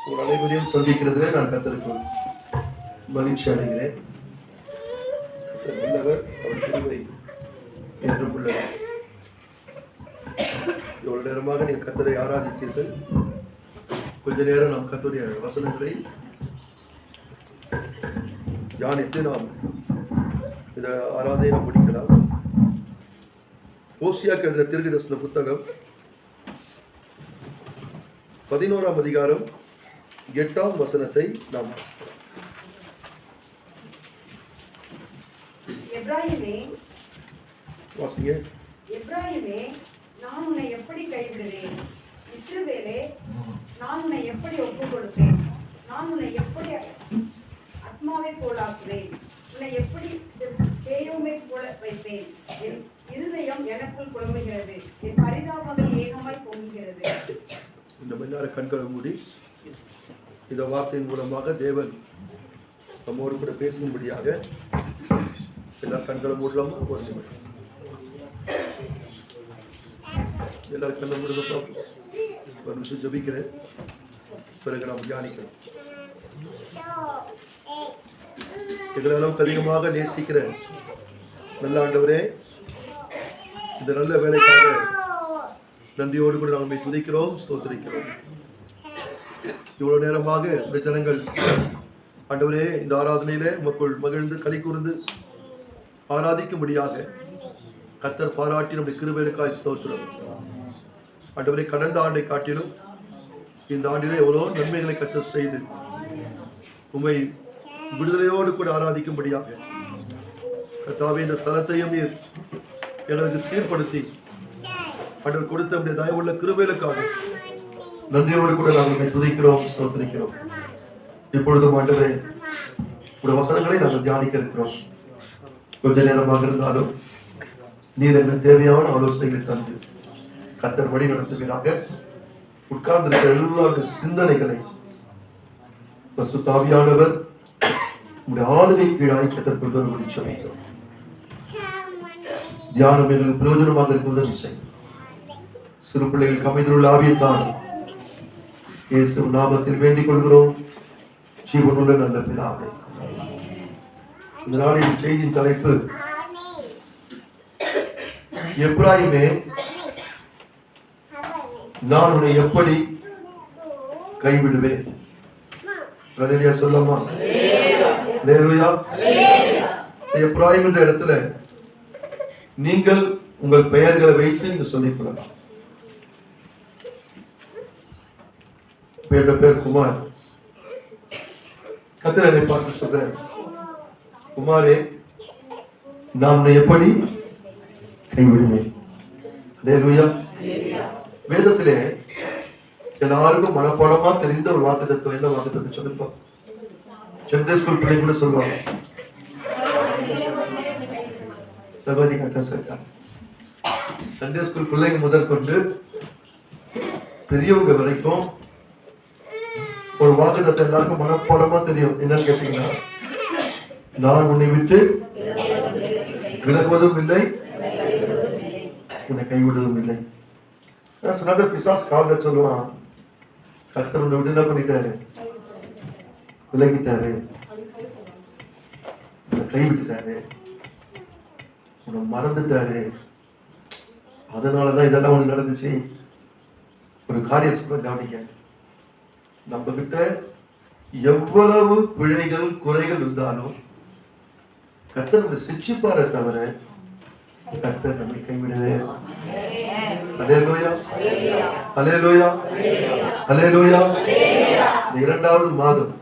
உங்கள் அனைவரையும் சந்திக்கிறதுல நான் கர்த்தருக்கு மகிழ்ச்சி அடைகிறேன். நல்லவர், அவர் கிருபை என்றும் உள்ளது. இவ்வளவு நேரமாக நீங்கள் கர்த்தரை ஆராதித்தீர்கள். கொஞ்ச நேரம் நாம் கர்த்தருடைய வசனங்களை தியானித்து நாம் இந்த ஆராதனை முடிக்கலாம். ஓசியாக்கு எழுதின தீர்க்கதரிசன புத்தகம் 11ஆம் அதிகாரம் 8ஆம் வசனத்தை நாம் வாசிங்க. எப்ராயிமே, நான் உன்னை எப்படி கைவிடுவேன்? இஸ்ரவேலே, நான் உன்னை எப்படி ஒப்புக் கொடுப்பேன்? நான் உன்னை எப்படி ஆத்மாவை போலாக்குவேன்? உன்னை எப்படி சேயோமை போல வைப்பேன்? என் இருதயம் எனக்குள் குழம்புகிறது, என் பரிதாபங்கள் ஏகமாய் பொங்குகிறது. இந்த மன்னார கண்களை மூடி இந்த வார்த்தையின் மூலமாக தேவன் நம்மோடு கூட பேசும்படியாக எல்லாரும் கண்களை மூடலாமா? ஒரு நிமிடம் எல்லாரும் கண்ணை மூடுங்க. ஒரு நிமிஷம் ஜபிக்கிறேன், பிறகு நாம் தியானிக்கிறோம். எங்களை அளவுக்கு அதிகமாக நேசிக்கிற நல்ல ஆண்டவரே, இந்த நல்ல வேலைக்காக நன்றியோடு கூட நாங்கள் துதிக்கிறோம், ஸ்தோத்திரிக்கிறோம். இவ்வளவு நேரமாக இந்த ஜனங்கள் ஆண்டவரே இந்த ஆராதனையிலே மக்கள் மகிழ்ந்து களி கூர்ந்து ஆராதிக்கும்படியாக கர்த்தர் பாராட்டி நம்முடைய கிருபைக்காய் ஸ்தோத்திரம். ஆண்டவரே, கடந்த ஆண்டை காட்டிலும் இந்த ஆண்டிலே எவ்வளோ நன்மைகளை கர்த்தர் செய்து உண்மை விடுதலையோடு கூட ஆராதிக்கும்படியாக கர்த்தாவே இந்த ஸ்தலத்தையும் நீர் எங்களுக்கு சீர்படுத்தி ஆண்டவர் கொடுத்த நம்முடைய தயவுள்ள கிருபைகளுக்காக நன்றியோடு கூட நாங்கள் துதிக்கிறோம், ஸ்தோத்திரிக்கிறோம். இப்பொழுதும் ஆண்டவரே உடைய வசனங்களை நாங்கள் தியானிக்க இருக்கிறோம். கொஞ்ச நேரமாக இருந்தாலும் நீர் என்ன தேவையான ஆலோசனைகளை தந்து கர்த்தர் வழி நடத்துவீராக. உட்கார்ந்திருக்கிற எல்லாருடைய சிந்தனைகளை பரிசுத்த ஆவியானவர் உடைய ஆளுகை கீழாய் கர்த்தர் கொண்டு வரும்படி ஜெபிக்கிறோம். தியானம் எங்களுக்கு பிரயோஜனமாக இருப்பதை செய்யும். சிறு பிள்ளைகளுக்கு அமைந்துள்ள ஆவியத்தான் இயேசு நாமத்தில் வேண்டிக் கொள்கிறோம், ஜீவனுள்ள நல்ல பிதாவே. இந்த நாளின் செய்தியின் தலைப்பு, எப்ராயிமே, நான் உன்னை எப்படி கைவிடுவேன்? அல்லேலூயா சொல்லமா? அல்லேலூயா. எப்ராயிம் என்ற இடத்துல நீங்கள் உங்கள் பெயர்களை வைத்து இங்கு சொல்லிக் கொள்ளலாம். பேர் குமார். கர்த்தர் என்னை பார்த்து சொல்ற, குமாரே, நான் உன்னை எப்படி கைவிடுவேன்? அல்லேலூயா. வேதத்திலே எல்லாருக்கும் மனப்பாடமா தெரிந்த ஒரு வாக்குத்தத்தம். என்ன வாக்குத்தத்தம் சொல்லுப்பா? சண்டே ஸ்கூல் பிள்ளை கூட சொல்லுவாங்க. சகோதரி கட்ட சர்க்கார் சண்டே ஸ்கூல் பிள்ளைங்க முதல் கொண்டு பெரியவங்க வரைக்கும் ஒரு வாக்குத்தத்தம் எல்லாருக்கும் மனப்பாடமா தெரியும். என்னன்னு கேட்டீங்கன்னா, நான் உன்னை விட்டு விலகுவதும் இல்லை, உன்னை கைவிடுவதும் இல்லை. சில பிசாஸ் கால சொல்லுவான், கர்த்தர் உன்னை விட்டு என்ன பண்ணிட்டாரு? விலகிட்டாரு, கைவிட்டாரு, உன்னை மறந்துட்டாரு, அதனாலதான் இதெல்லாம் உனக்கு நடந்துச்சு. ஒரு காரியம் சொல்ல கவனிக்க, நம்ம கிட்ட எவ்வளவு பிழைகள் குறைகள் இருந்தாலும் கர்த்தர் நம்மை சிட்சிப்பாரே தவிர கர்த்தர் நம்மை கைவிடவே. அல்லேலூயா, அல்லேலூயா, அல்லேலூயா. இந்த 2வது மாதம்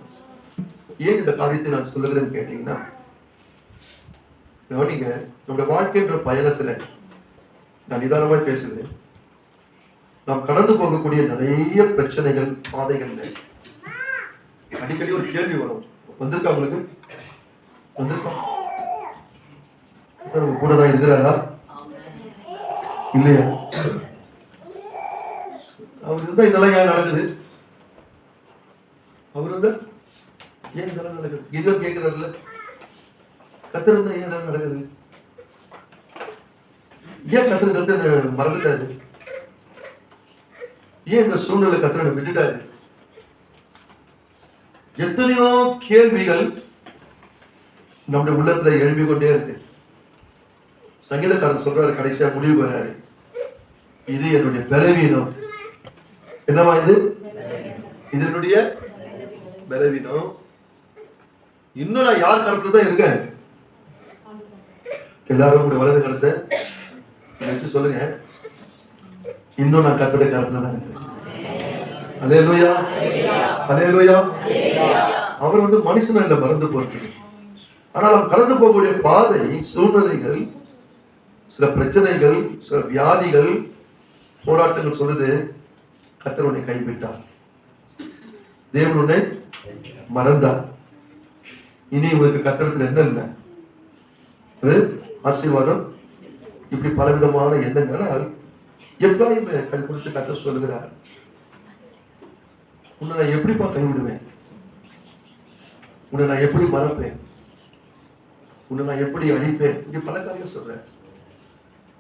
ஏன் இந்த காரியத்தை நான் சொல்லுகிறேன்னு கேட்டீங்கன்னா, கவனிங்க, நம்முடைய வாழ்க்கைன்ற பயணத்துல நான் நிதானமாய் பேசுகிறேன். நாம் கடந்து போகக்கூடிய நிறைய பிரச்சனைகள், பாதைகள்ல அடிக்கடி ஒரு கேள்வி வரும். வந்திருக்கா உங்களுக்கு? வந்திருக்கா? கூட தான் இருக்கிறாரா இல்லையா? அவர் இருந்தா இதெல்லாம் ஏன் நடக்குது? அவர் இருந்தா ஏன் இதெல்லாம் நடக்குது? இதோ கேட்கிறாருல, கர்த்தர் இருந்தா ஏன் இதெல்லாம் நடக்குது? ஏன் கர்த்தர் மறந்துட்டாரு? ஏன் இந்த சூழ்நிலை கர்த்தரை விட்டுட்டாரு? எத்தனையோ கேள்விகள் நம்முடைய உள்ளத்துல எழுப்பிக் கொண்டே இருக்கு. சங்கீதக்காரன் சொல்றாரு, கடைசியா முடிவு வராரு, இது என்னுடைய பலவீனம். என்னவா இது? இது என்னுடைய பலவீனம். இன்னும் நான் யார் கருத்துல தான் இருக்கேன்? எல்லாரும் உங்களுடைய வலது கருத்தை வச்சு சொல்லுங்க, இன்னும் நான் கர்த்தருடைய கருத்துல தான் இருக்கேன். அல்லேலூயா, அல்லேலூயா. அவர் மனுஷன் இல்ல, மறந்து போறது. ஆனால் நாம் கடந்து போகக்கூடிய பாதை, சூழ்நிலைகள், சில பிரச்சனைகள், சில வியாதிகள், போராட்டங்கள் சொல்லுது, கர்த்தர் உன்னை கைவிட்டார், தேவன் உன்னை மறந்தார். இனி உங்களுக்கு கர்த்தரிடத்தில் என்ன இல்லை? ஒரு ஆசீர்வாதம். இப்படி பலவிதமான எண்ணங்கள் எப்பயும் கை கொடுத்து கர்த்தர் சொல்லுகிறார், உன்னை நான் எப்படிப்பா கைவிடுவேன்? உன்னை நான் எப்படி மறப்பேன்? உன்னை நான் எப்படி அழிப்பேன்? இப்படி பல காரியம் சொல்றேன்.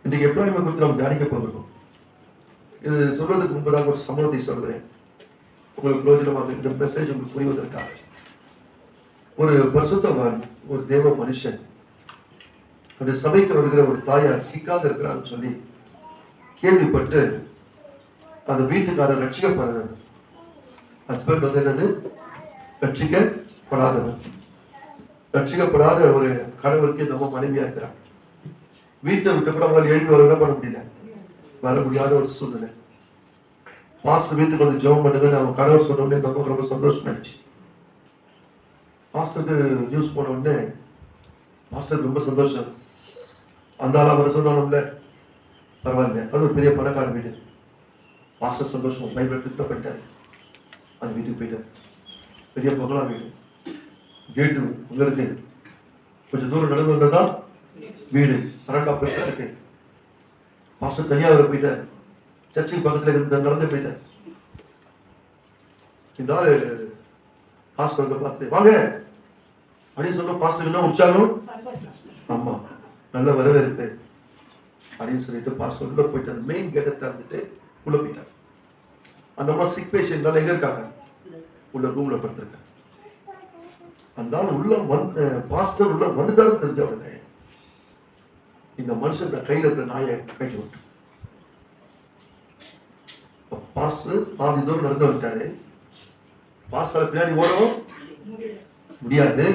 இன்றைக்கு எப்ராஹிமை குறித்து நாம் தியானிக்க போகிறோம். இது சொல்வதற்கு முன்பதாக ஒரு சம்பவத்தை சொல்கிறேன், உங்களுக்கு பிரயோஜனமாக, இந்த மெசேஜ் உங்களுக்கு புரிவதற்காக. ஒரு பரிசுத்தவான், ஒரு தேவ மனுஷன், அந்த சபைக்கு வருகிற ஒரு தாயார் சிக்காக இருக்கிறான்னு சொல்லி கேள்விப்பட்டு அந்த வீட்டுக்காரர் ரட்சிக்கப்படுறார். ஹஸ்பண்ட் என்னது? ரட்சிக்கப்படாதவர். ரட்சிக்கப்படாத ஒரு கணவருக்கு நம்ம மனைவியா இருக்கிறார். வீட்டை விட்டு கூட அவங்களால எழுதி வர என்ன பண்ண முடியல, வர முடியாத ஒரு சூழ்நிலை. பாஸ்டர் வீட்டுக்கு வந்து ஜெபம் பண்ணுங்கன்னு அவங்க கணவர் சொன்ன உடனே நமக்கு ரொம்ப சந்தோஷமாயிடுச்சு. பாஸ்டருக்கு நியூஸ் போன உடனே பாஸ்டருக்கு ரொம்ப சந்தோஷம். அந்த ஆளா வர சொன்னாலும்ல பரவாயில்ல, அது ஒரு பெரிய பணக்கார வீடு. பாஸ்டர் சந்தோஷம், பைபிள் எடுத்துட்டு போயிட்டாரு. அந்த வீட்டுக்கு போயிட்டார். பெரிய பங்களா வீடு, கேட்டு அங்க இருக்கு. கொஞ்சம் தூரம் நடந்து வந்ததான் வீடு, பன்னெண்டா பெருசா இருக்கு. பாஸ்டர் தனியாக போயிட்டார். சர்ச்சுக்கு பக்கத்துல நடந்து போயிட்டார். இந்த ஆளு பாஸ்டர் பார்த்து வாங்க அப்படின்னு சொன்ன பாஸ்டர் என்ன உற்சாகம், ஆமா நல்ல வரவேற்பு அப்படின்னு சொல்லிட்டு பாஸ்டர் உள்ள போயிட்டார். மெயின் கேட்டை திறந்துட்டு உள்ள போயிட்டார். அந்த அம்மா சிக் பேஷண்ட் எங்க இருக்காங்க? உள்ள ரூம்ல படுத்திருக்காங்க. அந்த ஆள் உள்ள வந்து பாஸ்டர் உள்ள வந்துட்டாலும் தெரிஞ்ச உடனே இந்த மனுஷன் கையில இருக்கிற நாயை கட்டி விட்டு பாஸ்டர் பாதி தூரம் நடந்து வந்துட்டாரு. பாஸ்டர் பின்னாடி ஓடவும் முடியாது,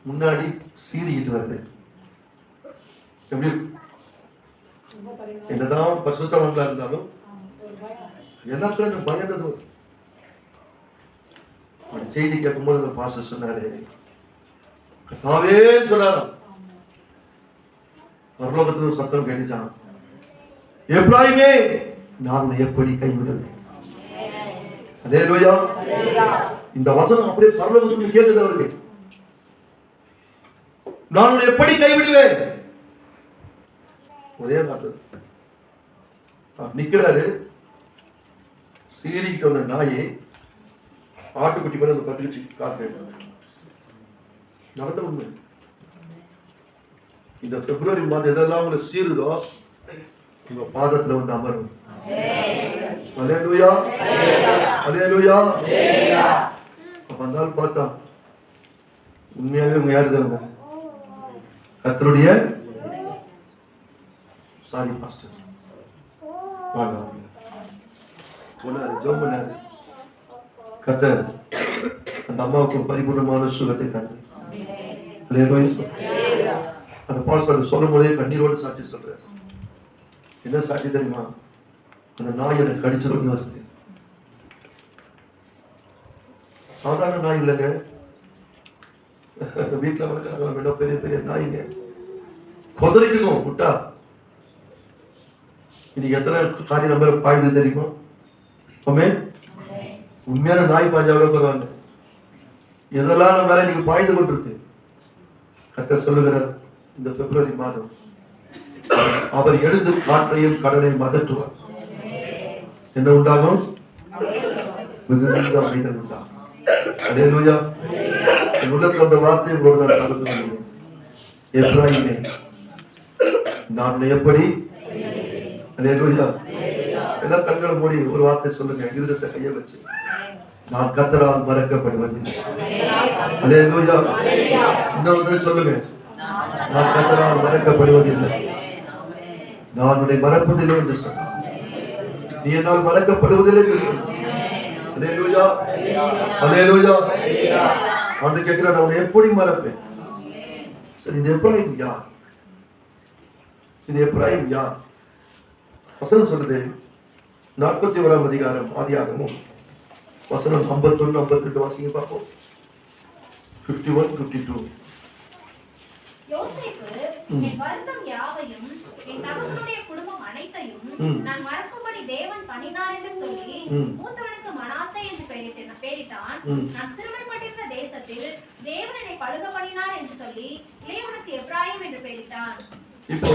முன்னாடி சீறிக்கிட்டு வருது. எப்படி என்னதான் பரிசுத்தவான்களா இருந்தாலும் எல்லாருக்கும் பயந்தது. செய்தி கேட்கும்போது அந்த பாஸ்டர் சொன்னாரு, கர்த்தாவே சொன்னாராம். பரலோகத்துல சத்தம் கேட்டுச்சான், எப்ராஹிமே நான் உன்னை எப்படி கைவிடுவேன்? அல்லேலூயா. இந்த வசனம் அப்படியே பரலோகத்துல கேட்குது அவருக்கு. நான் உன்னை எப்படி கைவிடுவேன்? ஒரே வார்த்தை நிக்கிறாரு. சீறிக்கிட்டு வந்த நாயை ஆட்டுக்குட்டி மேல அந்த பத்திரிச்சு காத்து நடந்த உண்மை. இந்த பிப்ரவரி மாதம் எதெல்லாம் உங்களுக்கு சீருதோ உங்க பாதத்துல வந்து அமரும். அல்லேலூயா, அல்லேலூயா. அப்ப வந்தாலும் பார்த்தா உண்மையாவே உங்க யாரு இருந்தவங்க? கர்த்தருடைய சாரி பாஸ்டர் வாங்க ஜெபம் பண்ணாரு. கர்த்தர் அந்த அம்மாவுக்கு பரிபூர்ணமான சுகத்தை தந்தார். அந்த பாஸ்டர் சொல்லும் போதே கண்ணீரோடு சாட்சி சொல்றாரு. என்ன சாட்சி தெரியுமா? அந்த நாய் எனக்கு கடிச்சிடும் யோசித்து. சாதாரண நாய் இல்லைங்க, வீட்டுல வளர்க்குறாங்க பெரிய பெரிய நாய்ங்க, கொதறிட்டுக்கும் விட்டா. இன்னைக்கு எத்தனை காரியம் நம்ம பாயுது தெரியுமா? உண்மையான நாய் பாய்ஞ்சா எவ்வளவு பரவாயில்ல, எதெல்லாம் நம்ம மேல இன்னைக்கு பாய்ந்து கொண்டிருக்கு. கர்த்தர் சொல்லுகிறார், இந்த பிப்ரவரி மாதம் அவர் எழுந்து காற்றையும் கடலையும் அதற்றுவார். என்ன உண்டாகும்? மிகுந்த அமைதல் உண்டாகும். அல்லேலூயா. உள்ளத்துல அந்த வார்த்தை உங்களோடு நான் கலந்து கொள்கிறேன். எப்ராஹிமே நான் உன்னை எப்படி? அல்லேலூயா. எல்லா கண்களை மூடி ஒரு வார்த்தை சொல்லுங்க, இருதயத்தை கைய வச்சு. நான் கர்த்தரால் மறக்கப்படுவதில்லை. அல்லேலூயா. இன்னொரு சொல்லுங்க, நான் கர்த்தரால் மறக்கப்படுவதில்லை. நான் உன்னை மறப்பதில்லை என்று சொன்னார். நீ என்னால் மறக்கப்படுவதில்லை என்று சொன்னார். அல்லேலூயா, அல்லேலூயா. ஆண்டு கேட்கிறார், நான் உன்னை எப்படி மறப்பேன்? சரி, இது எப்ராயிம் யார்? இது எப்ராயிம் யார்? வசனம் சொல்றது 41ஆம் அதிகாரம் ஆதியாகமம் வசனம் 51 52 வாசிங்க பார்ப்போம். 51 52. யோசேப்பு என் வருத்தம் யாவையும் என் தகப்பனுடைய குடும்பம் அனைத்தையும் நான் மறக்கும்படி தேவன் பண்ணினார் என்று சொல்லி மூத்தவனுக்கு மனாசே என்று பெயரிட்டான். நான் சிறுமைப்பட்டிருந்த தேசத்தில் தேவன் என்னை பழுக பண்ணினார் என்று சொல்லி இளையவனுக்கு எப்ராயிம் என்று பெயரிட்டான். இப்போ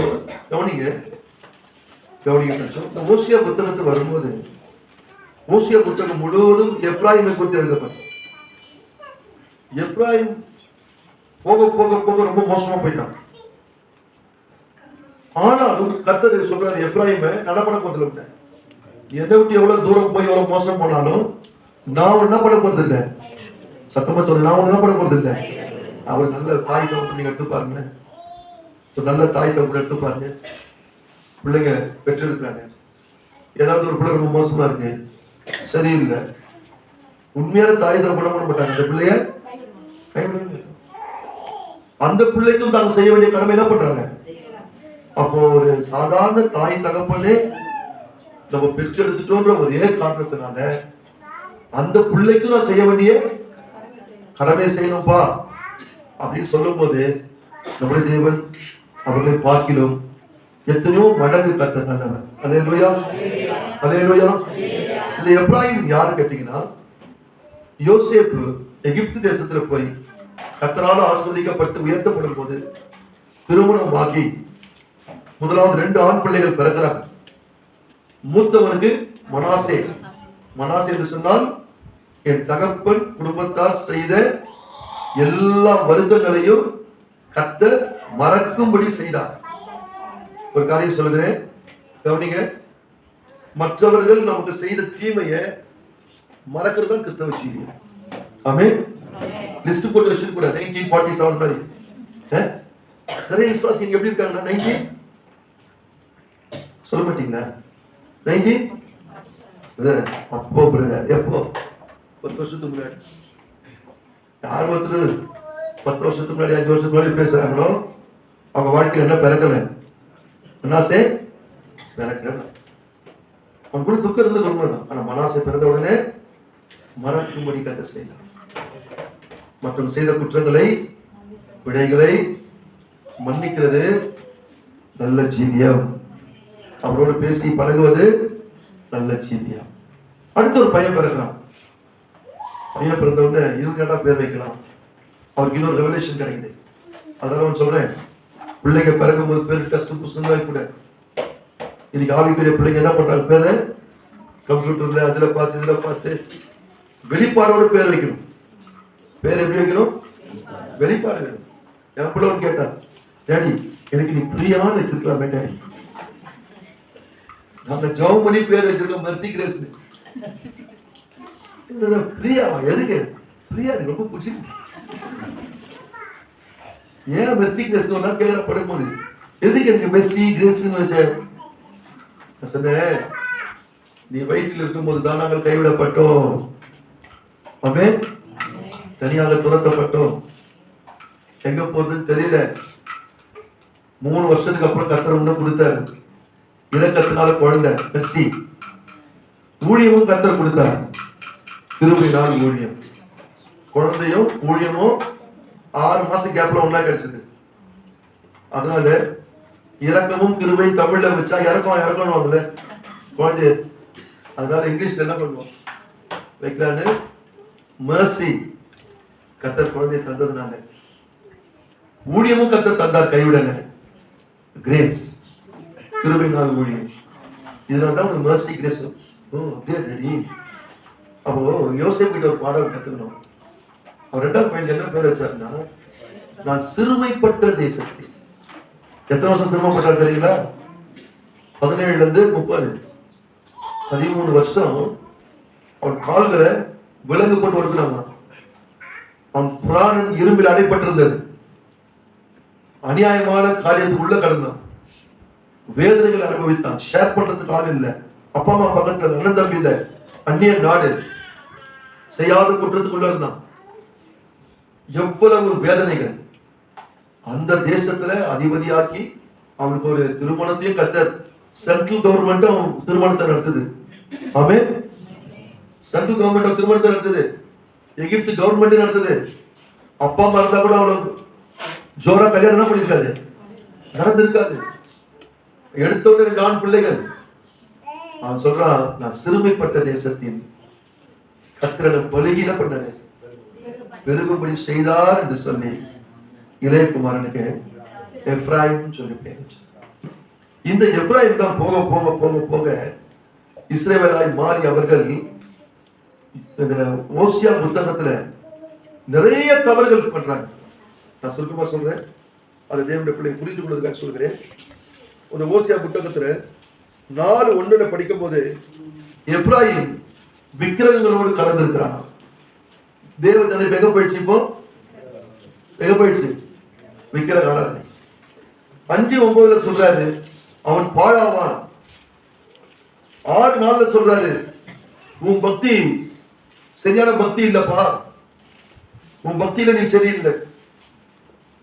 கவனிங்க, இந்த ஓசியா புத்தகத்து வரும்போது ஓசியா புத்தகம் முழுவதும் எப்ராயிமை குறித்து எழுதப்பட்டது. எப்ராயிம் போக போக போக ரொம்ப மோசமா போயிட்டான். ஆனாலும் கர்த்தர் சொல்றாரு, எப்ராயிமை நடப்பட போதில்லை. விட்டேன், என்னை விட்டு எவ்வளவு தூரம் போய் எவ்வளவு மோசம் போனாலும் நான் என்ன பண்ண போறது இல்லை. சத்தமா சொல்ல, நான் என்ன பண்ண போறது இல்லை. அவர் நல்ல தாய் தகப்பன் நீங்க எடுத்து பாருங்க, நல்ல தாய் தகப்பன் எடுத்து பாருங்க. பிள்ளைங்க பெற்றிருக்காங்க, ஏதாவது ஒரு பிள்ளை ரொம்ப மோசமா இருக்கு, சரியில்லை, உண்மையான தாய் தகப்பன் பண்ண மாட்டாங்க, அந்த பிள்ளைய கைவிட. அந்த பிள்ளைக்கும் தாங்க செய்ய வேண்டிய கடமை என்ன பண்றாங்க. அப்போ ஒரு சாதாரண தாய் தகப்பனே நம்ம பெற்றெடுத்துட்டோன்ற ஒரே காரணத்தினால அந்த பிள்ளைக்கும் நான் செய்ய வேண்டிய கடமை செய்யணும்பா அப்படின்னு சொல்லும் போது நம்முடைய தேவன் அவர்களை பார்க்கிலும் எத்தனையோ மடங்கு கர்த்தர் நல்லவர். அல்லேலூயா, அல்லேலூயா. இந்த எப்ராயிம் யாரு கேட்டீங்கன்னா, யோசேப்பு எகிப்து தேசத்துல போய் கர்த்தரால் ஆசீர்வதிக்கப்பட்டு உயர்த்தப்படும் போது திருமணம் ஆகி முதலாவது 2 ஆண் பிள்ளைகள் பிறக்கிறார். மூத்தவனுக்கு மனாசே. மனாசே என்று சொன்னால் என் தகப்பன் குடும்பத்தார் செய்த எல்லா வருத்தங்களையும் கர்த்தர் மறக்கும்படி செய்தார். ஒரு காரியம் சொல்லுகிறேன், கவனிங்க. மற்றவர்கள் நமக்கு செய்த தீமையை மறக்கிறது தான் கிறிஸ்தவ செய்தி. ஆமென். லிஸ்ட் போட்டு வச்சிருக்க கூடாது. 1947 மாதிரி நிறைய விசுவாசிங்க எப்படி இருக்காங்க. 19 சொல்ல மாட்டீங்களா? 19 அப்போ பிரதர் எப்போ 10 வருஷத்துக்கு முன்னாடி யார் ஒருத்தர் 10 வருஷத்துக்கு முன்னாடி 5 வருஷத்துக்கு முன்னாடி பேசுறாங்களோ அவங்க வாழ்க்கையில் என்ன பிறக்கல, மனாசே பிறக்கல. அவன் கூட துக்கம் இருந்தது உண்மைதான். ஆனா மனாசே பிறந்த உடனே மறக்கும்படி கர்த்தர் செய்தார். மற்றும் செய்த குற்றங்களை விடைகளை மன்னிக்கிறது நல்ல ஜீவியம். அவரோடு பேசி பழகுவது நல்ல ஜீவியம். அடுத்து ஒரு பையன் பிறக்கிறான். பையன் பிறந்த உடனே இவங்க பேர் வைக்கலாம். அவருக்கு இன்னொரு ரெவலேஷன் கிடைக்குது. அதனால அவன் சொல்றேன், பிள்ளைங்க பிறக்கும் போது பேர் டஸ்ட் புஸ்தா கூட. இன்னைக்கு ஆவிக்குரிய பிள்ளைங்க என்ன பண்றாங்க, பேரு கம்ப்யூட்டர்ல அதுல பார்த்து இதுல பார்த்து வெளிப்பாடோட பேர் வைக்கணும். பேர் எப்படி வைக்கணும்? வெளிப்பாடு வேணும். என் பிள்ளை கேட்டா, டேடி எனக்கு நீ பிரியான்னு வச்சிருக்கலாமே டேடி. நாங்க ஜெபம் பண்ணி பேர் வச்சிருக்கோம் மெர்சி கிரேஸ். பிரியாவா? எதுக்கு பிரியா? எனக்கு ரொம்ப பிடிச்சிருக்கு. ஏன் மெர்சி கிரேஸ் கேட்கிற படும்போது எதுக்கு எனக்கு மெர்சி கிரேஸ்ன்னு வச்ச? சொன்னேன், நீ வயிற்றில் இருக்கும்போது தான் நாங்கள் கைவிடப்பட்டோம். ஆமென். தனியாக துரத்தப்பட்டோம். எங்க போறதுன்னு தெரியல. 3 வருஷத்துக்கு அப்புறம் கர்த்தர் ஒண்ணு கொடுத்தாரு. இரக்கத்தினால குழந்தை மெர்சி. ஊழியமும் கர்த்தர் கொடுத்தார். கிருபையினால் ஊழியம். குழந்தையும் ஊழியமும் 6 மாசம் கேப்ல ஒண்ணா கிடைச்சது. அதனால இரக்கமும் கிருபை தமிழ்ல வச்சா இறக்கணும் அதுல குழந்தை. அதனால இங்கிலீஷ்ல என்ன பண்ணுவோம் வைக்கலான்னு மெர்சி. கர்த்தர் குழந்தையை தந்ததுனால ஊழியமும் கர்த்தர் தந்தார், கைவிடல. கிரேஸ், கிருபையினால் ஊழியம். இதனால்தான் ஒரு மெர்சி கிரேஸ். அப்படியே ரெடி. அப்போ யோசேப்பு கிட்ட ஒரு பாடம் கத்துக்கணும். அவர் 2வது பாயிண்ட் என்ன பேர் வச்சாருன்னா, நான் சிறுமைப்பட்ட தேசத்தில். எத்தனை வருஷம் சிறுமைப்பட்டார் தெரியுங்களா? 17ல இருந்து 30 13 வருஷம் அவர் கால்களை விலங்கு போட்டு ஒடுக்கினாங்க. அவன் புராணன் இரும்பில் அடைப்பட்டிருந்தது. அநியாயமான காரியத்துக்கு உள்ள கடந்தான். வேதனைகள் அனுபவித்தான். ஷேர் பண்றதுக்கு ஆள் இல்லை. அப்பா அம்மா பக்கத்துல, அண்ணன் தம்பி இல்லை, அந்நிய நாடு, செய்யாத குற்றத்துக்குள்ள இருந்தான். எவ்வளவு வேதனைகள். அந்த தேசத்துல அதிபதியாக்கி அவனுக்கு ஒரு திருமணத்தையும் கர்த்தர், சென்ட்ரல் கவர்மெண்ட் அவன் திருமணத்தை நடத்துது. ஆமென். சென்ட்ரல் கவர்மெண்ட் திருமணத்தை நடத்துது. எகிப்து கவர்மெண்ட் நடத்துது. அப்பா அம்மா இருந்தா கூட அவளுக்கு ஜோரா கல்யாணம் பண்ணிருக்காது, நடந்திருக்காது. எடுத்தோட 2 ஆண் பிள்ளைகள். அவன் சொல்றான், நான் சிறுமைப்பட்ட தேசத்தின் கர்த்தரை பலுகின பண்ணாரு, பெருகும்படி செய்தார் என்று சொல்லி இளையகுமாரனுக்கு எப்ராயிம் சொல்லி பேர். இந்த எப்ராயிம் தான் போக போக போக போக இஸ்ரவேலாய் மாறி அவர்கள் இந்த ஓசியா புத்தகத்துல நிறைய தவறுகள் பண்றாங்க. நான் சுருக்கமா சொல்றேன், அதை தேவனுடைய பிள்ளை புரிந்து கொள்வதற்காக சொல்கிறேன். ஒரு ஓசியா புத்தகத்துல 4:1 படிக்கும் போது எப்ராயிம் விக்கிரகங்களோடு கலந்திருக்கிறான். தேவஜனை வெக போயிடுச்சு. இப்போ வெக போயிடுச்சு விக்கிரக ஆராதனை. 5:9 சொல்றாரு, அவன் பாழாவான். 6:4 சொல்றாரு, உன் பக்தி சரியான பக்தி இல்லப்பா, உன் பக்தியில நீ சரியில்லை.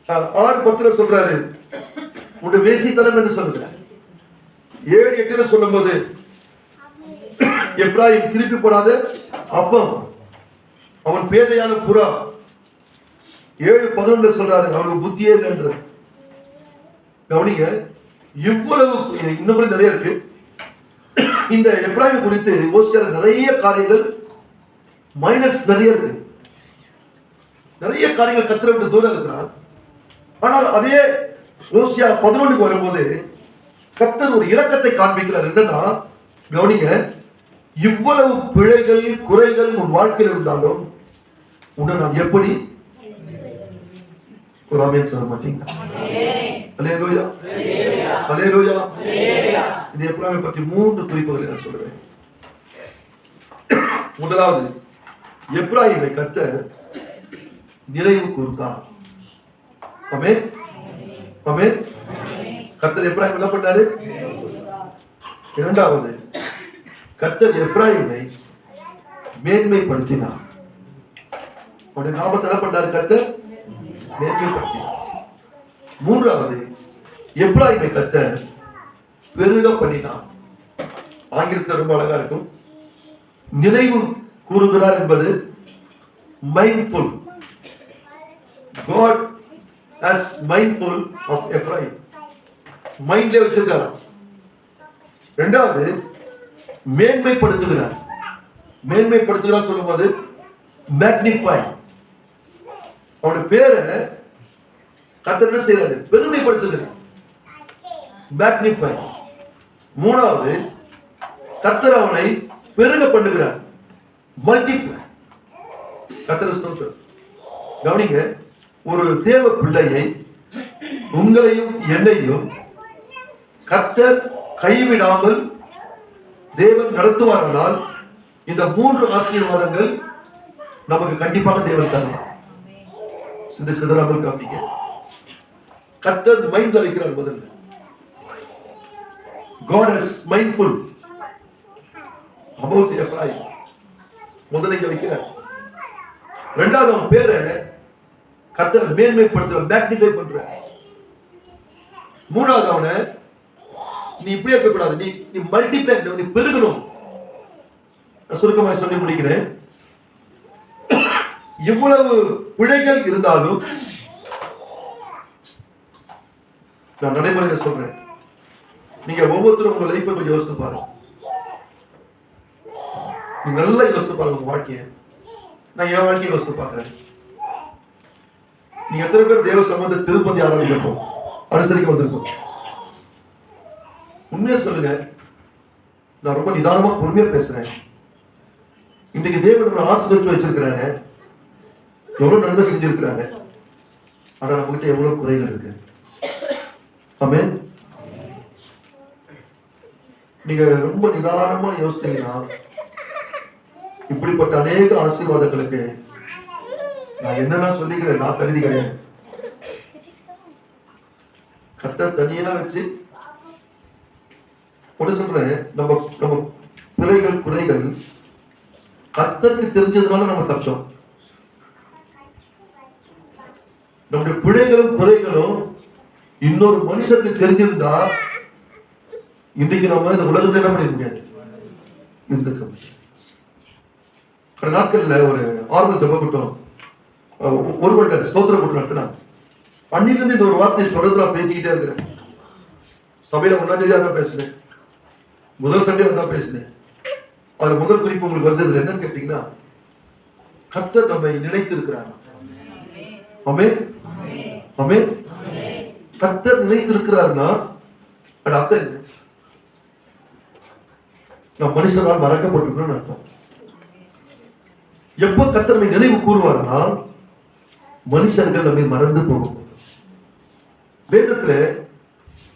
6:10 சொல்றாரு, உன்னுடைய வேசித்தனம் என்று சொல்லுகிறார். 7:8 சொல்லும் போது எப்ராயிம் திருப்பி போடாத அப்பம், அவன் பேதையான புறா. 7:11 சொல்றாரு, அவனுக்கு புத்தியே இல்லைன்ற. கவனிங்க, இவ்வளவு இன்னும் கூட நிறைய இருக்கு. இந்த எப்ராயிம் குறித்து ஓசியால நிறைய காரியங்கள் மைனஸ் நிறைய இருக்கு. நிறைய காரியங்கள் கர்த்தரை விட்டு தூரம் இருக்கிறான். ஆனால் அதே ஓசியா 11 வரும்போது கர்த்தர் ஒரு இரக்கத்தை காண்பிக்கிறார். என்னன்னா, கவனிங்க, இவ்வளவு பிழைகள் குறைகள் உன் வாழ்க்கையில் இருந்தாலும் உன்னை நான் எப்படி ஒரு ஆமென் சொல்ல மாட்டீங்க? அல்லேலூயா, அல்லேலூயா. இது எப்ராயிமை பற்றி 3 குறிப்புகளை நான் சொல்றேன். முதலாவது, எப்ராயிமை கர்த்தர் நினைவு கூர்ந்தார். ஆமென், ஆமென். கர்த்தர் எப்ராயிம் என்ன பண்ணாரு? இரண்டாவது, கர்த்தர் எப்ராயிமை மேன்மைப்படுத்தினார். அவருடைய நாமத்தை என்ன பண்ணாரு? கர்த்தர் மேன்மைப்படுத்தினார். மூன்றாவது, எப்ராயிமை கர்த்தர் பெருக பண்ணினார். ஆங்கிலத்தில் ரொம்ப அழகா இருக்கும். நினைவு கூறுகிறார் என்பது mindful. God as mindful of Ephraim. மைண்ட்ல வச்சிருக்காரு. இரண்டாவது, மேன்மைப்படுத்துகிறார். மேன்மைப்படுத்துகிறார் சொல்லும்போது மேக்னிஃபை. அவனுடைய பேரை கர்த்தர் என்ன செய்யறாரு? பெருமைப்படுத்துகிறார். மேக்னிஃபை. மூணாவது, கர்த்தர் அவனை பெருக பண்ணுகிறார். மல்டிப்ளை. கர்த்தர் ஸ்தோத்திரம். கவனிங்க, ஒரு தேவ பிள்ளையை, உங்களையும் என்னையும் கர்த்தர் கைவிடாமல் தேவன் நடத்துவாரானால் இந்த 3 ஆசீர்வாதங்கள் நமக்கு கண்டிப்பாக தேவன் தருவார். சிதறாமல் கவனிங்க. கர்த்தர் மைண்ட்ல வைக்கிறார். முதல்ல God is mindful about Ephraim. முதல்ல இங்க வைக்கிறார். இரண்டாவது, அவன் பேரை கர்த்தர் மேன்மைப்படுத்துற, மேக்னிஃபை பண்ற. மூணாவது, அவனை நீ இப்படி இருக்கக்கூடாது, நீ மல்டிப்ளை, நீ பெருகணும். சுருக்கமாக சொல்லி முடிக்கிறேன். இவ்வளவு பிழைகள் இருந்தாலும் நான் நடைமுறையில் சொல்றேன். நீங்க ஒவ்வொருத்தரும் உங்க லைஃபை கொஞ்சம் யோசித்து பாருங்க. நீங்க நல்லா யோசித்து பாருங்க உங்க வாழ்க்கையை. நான் என் வாழ்க்கையை யோசித்து பாக்குறேன். நீங்க எத்தனை பேர் தேவ சம்பந்த திருப்பதி ஆராதிக்கப்போம் அனுசரிக்க வந்திருக்கோம்? உண்மையா சொல்லுங்க. நான் ரொம்ப நிதானமா பொறுமையா பேசுறேன். இன்னைக்கு தேவன் ஆசீர்வதிச்சு வச்சிருக்கிறாரு, எவ்வளவு நன்மை செஞ்சிருக்கிறாரு. ஆனா நம்ம கிட்ட எவ்வளவு குறைகள் இருக்கு. ஆமென். நீங்க ரொம்ப நிதானமா யோசித்தீங்கன்னா இப்படிப்பட்ட அநேக ஆசீர்வாதங்களுக்கு நான் என்னன்னா சொல்லிக்கிறேன், நான் தகுதி கிடையாது. கர்த்தர் தனியா வச்சு ஒண்ணு சொல்றேன், நம்ம நம்ம பிழைகள் குறைகள் கர்த்தருக்கு தெரிஞ்சதுனால நம்ம தப்பிச்சோம். நம்முடைய பிழைகளும் குறைகளும் இன்னொரு மனுஷனுக்கு தெரிஞ்சிருந்தா இன்றைக்கு நம்ம இந்த உலகத்தை என்ன பண்ணிட முடியாது, இருந்திருக்க முடியாது. கடந்த நாட்கள்ல ஒரு ஆறுதல் ஜெப கூட்டம், ஒரு வருட ஸ்தோத்திர கூட்டம் நடத்தினாங்க. அன்னிலிருந்து இந்த ஒரு வார்த்தையை தொடர்ந்து நான் பேசிக்கிட்டே இருக்கிறேன். சபையில 1ஆம் தேதி தான் பேசினேன், முதல் சண்டே தான் பேசினேன். அது முதல் குறிப்பு உங்களுக்கு வந்தது என்னன்னு கேட்டீங்கன்னா, கர்த்தர் நம்மை நினைத்து இருக்கிறார். ஆமென், ஆமென். கர்த்தர் நினைத்து இருக்கிறார்னா அர்த்தம் என்ன? நான் மனுஷனால் மறக்கப்பட்டிருக்கிறேன் அர்த்தம். எப்போ கர்த்தர் நம்மை நினைவு கூறுவார்னா, மனுஷர்கள் நம்மை மறந்து போகும். வேதத்துல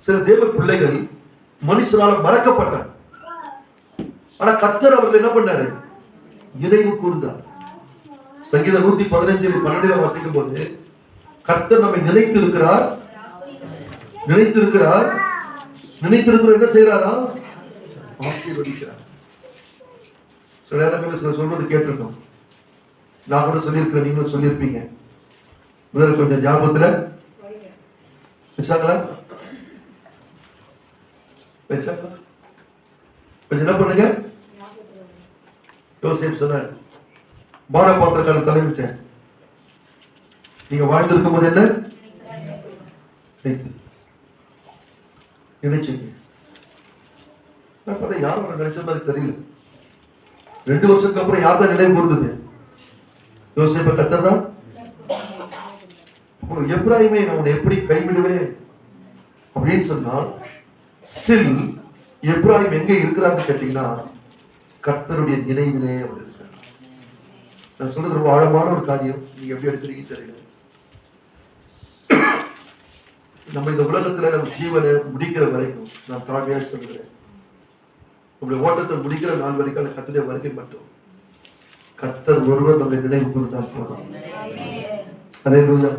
சில தேவ பிள்ளைகள் மனுஷனால மறக்கப்பட்டார். ஆனா கர்த்தர் அவர்கள் என்ன பண்ணாரு, நினைவு கூர்ந்தார். சங்கீதம் 115:12 வாசிக்கும் போது கர்த்தர் நம்மை நினைத்து இருக்கிறார், நினைத்திருக்கிறார், நினைத்திருக்கிற என்ன செய்யறாரா, ஆசீர்வதிக்கிறார். சில நேரங்களில் சில சொல்றது கேட்டிருக்கோம், நான் கூட சொல்லியிருக்கிறேன், நீங்களும் சொல்லியிருப்பீங்க. முதல்ல கொஞ்சம் ஞாபகத்துல வச்சாங்களா, வச்சாங்களா? கொஞ்சம் என்ன பண்ணுங்க. யோசேப் சொன்னார், பானபாத்திரக்காரர் தலைவிட்டேன், நீங்க வாழ்ந்திருக்கும் போது என்ன நினைச்சீங்க? யாரும் நினைச்ச மாதிரி தெரியல. 2 வருஷத்துக்கு அப்புறம் யார் தான் நினைவு கூர்ந்தது? யோசேப்பை கர்த்தர் தான். எப்ராயிமே நான் உன்னை எப்படி கைவிடுவேன் அப்படின்னு சொன்னா, ஸ்டில் எப்ராயிம் எங்க இருக்கிறான்னு கேட்டீங்கன்னா, கர்த்தருடைய நினைவிலே அவர் இருக்கிறார். நான் சொல்றது ரொம்ப ஆழமான ஒரு காரியம், நீங்க எப்படி எடுக்கிறீங்க தெரியல. நம்ம இந்த உலகத்துல நம்ம ஜீவனை முடிக்கிற வரைக்கும், நான் தாழ்மையா சொல்கிறேன், நம்முடைய ஓட்டத்தை முடிக்கிற நாள் வரைக்கும் அந்த கர்த்தருடைய வருகை மட்டும் கர்த்தர் ஒருவர் நம்மை நினைவு கூர்ந்தால் போதும். அல்லேலூயா,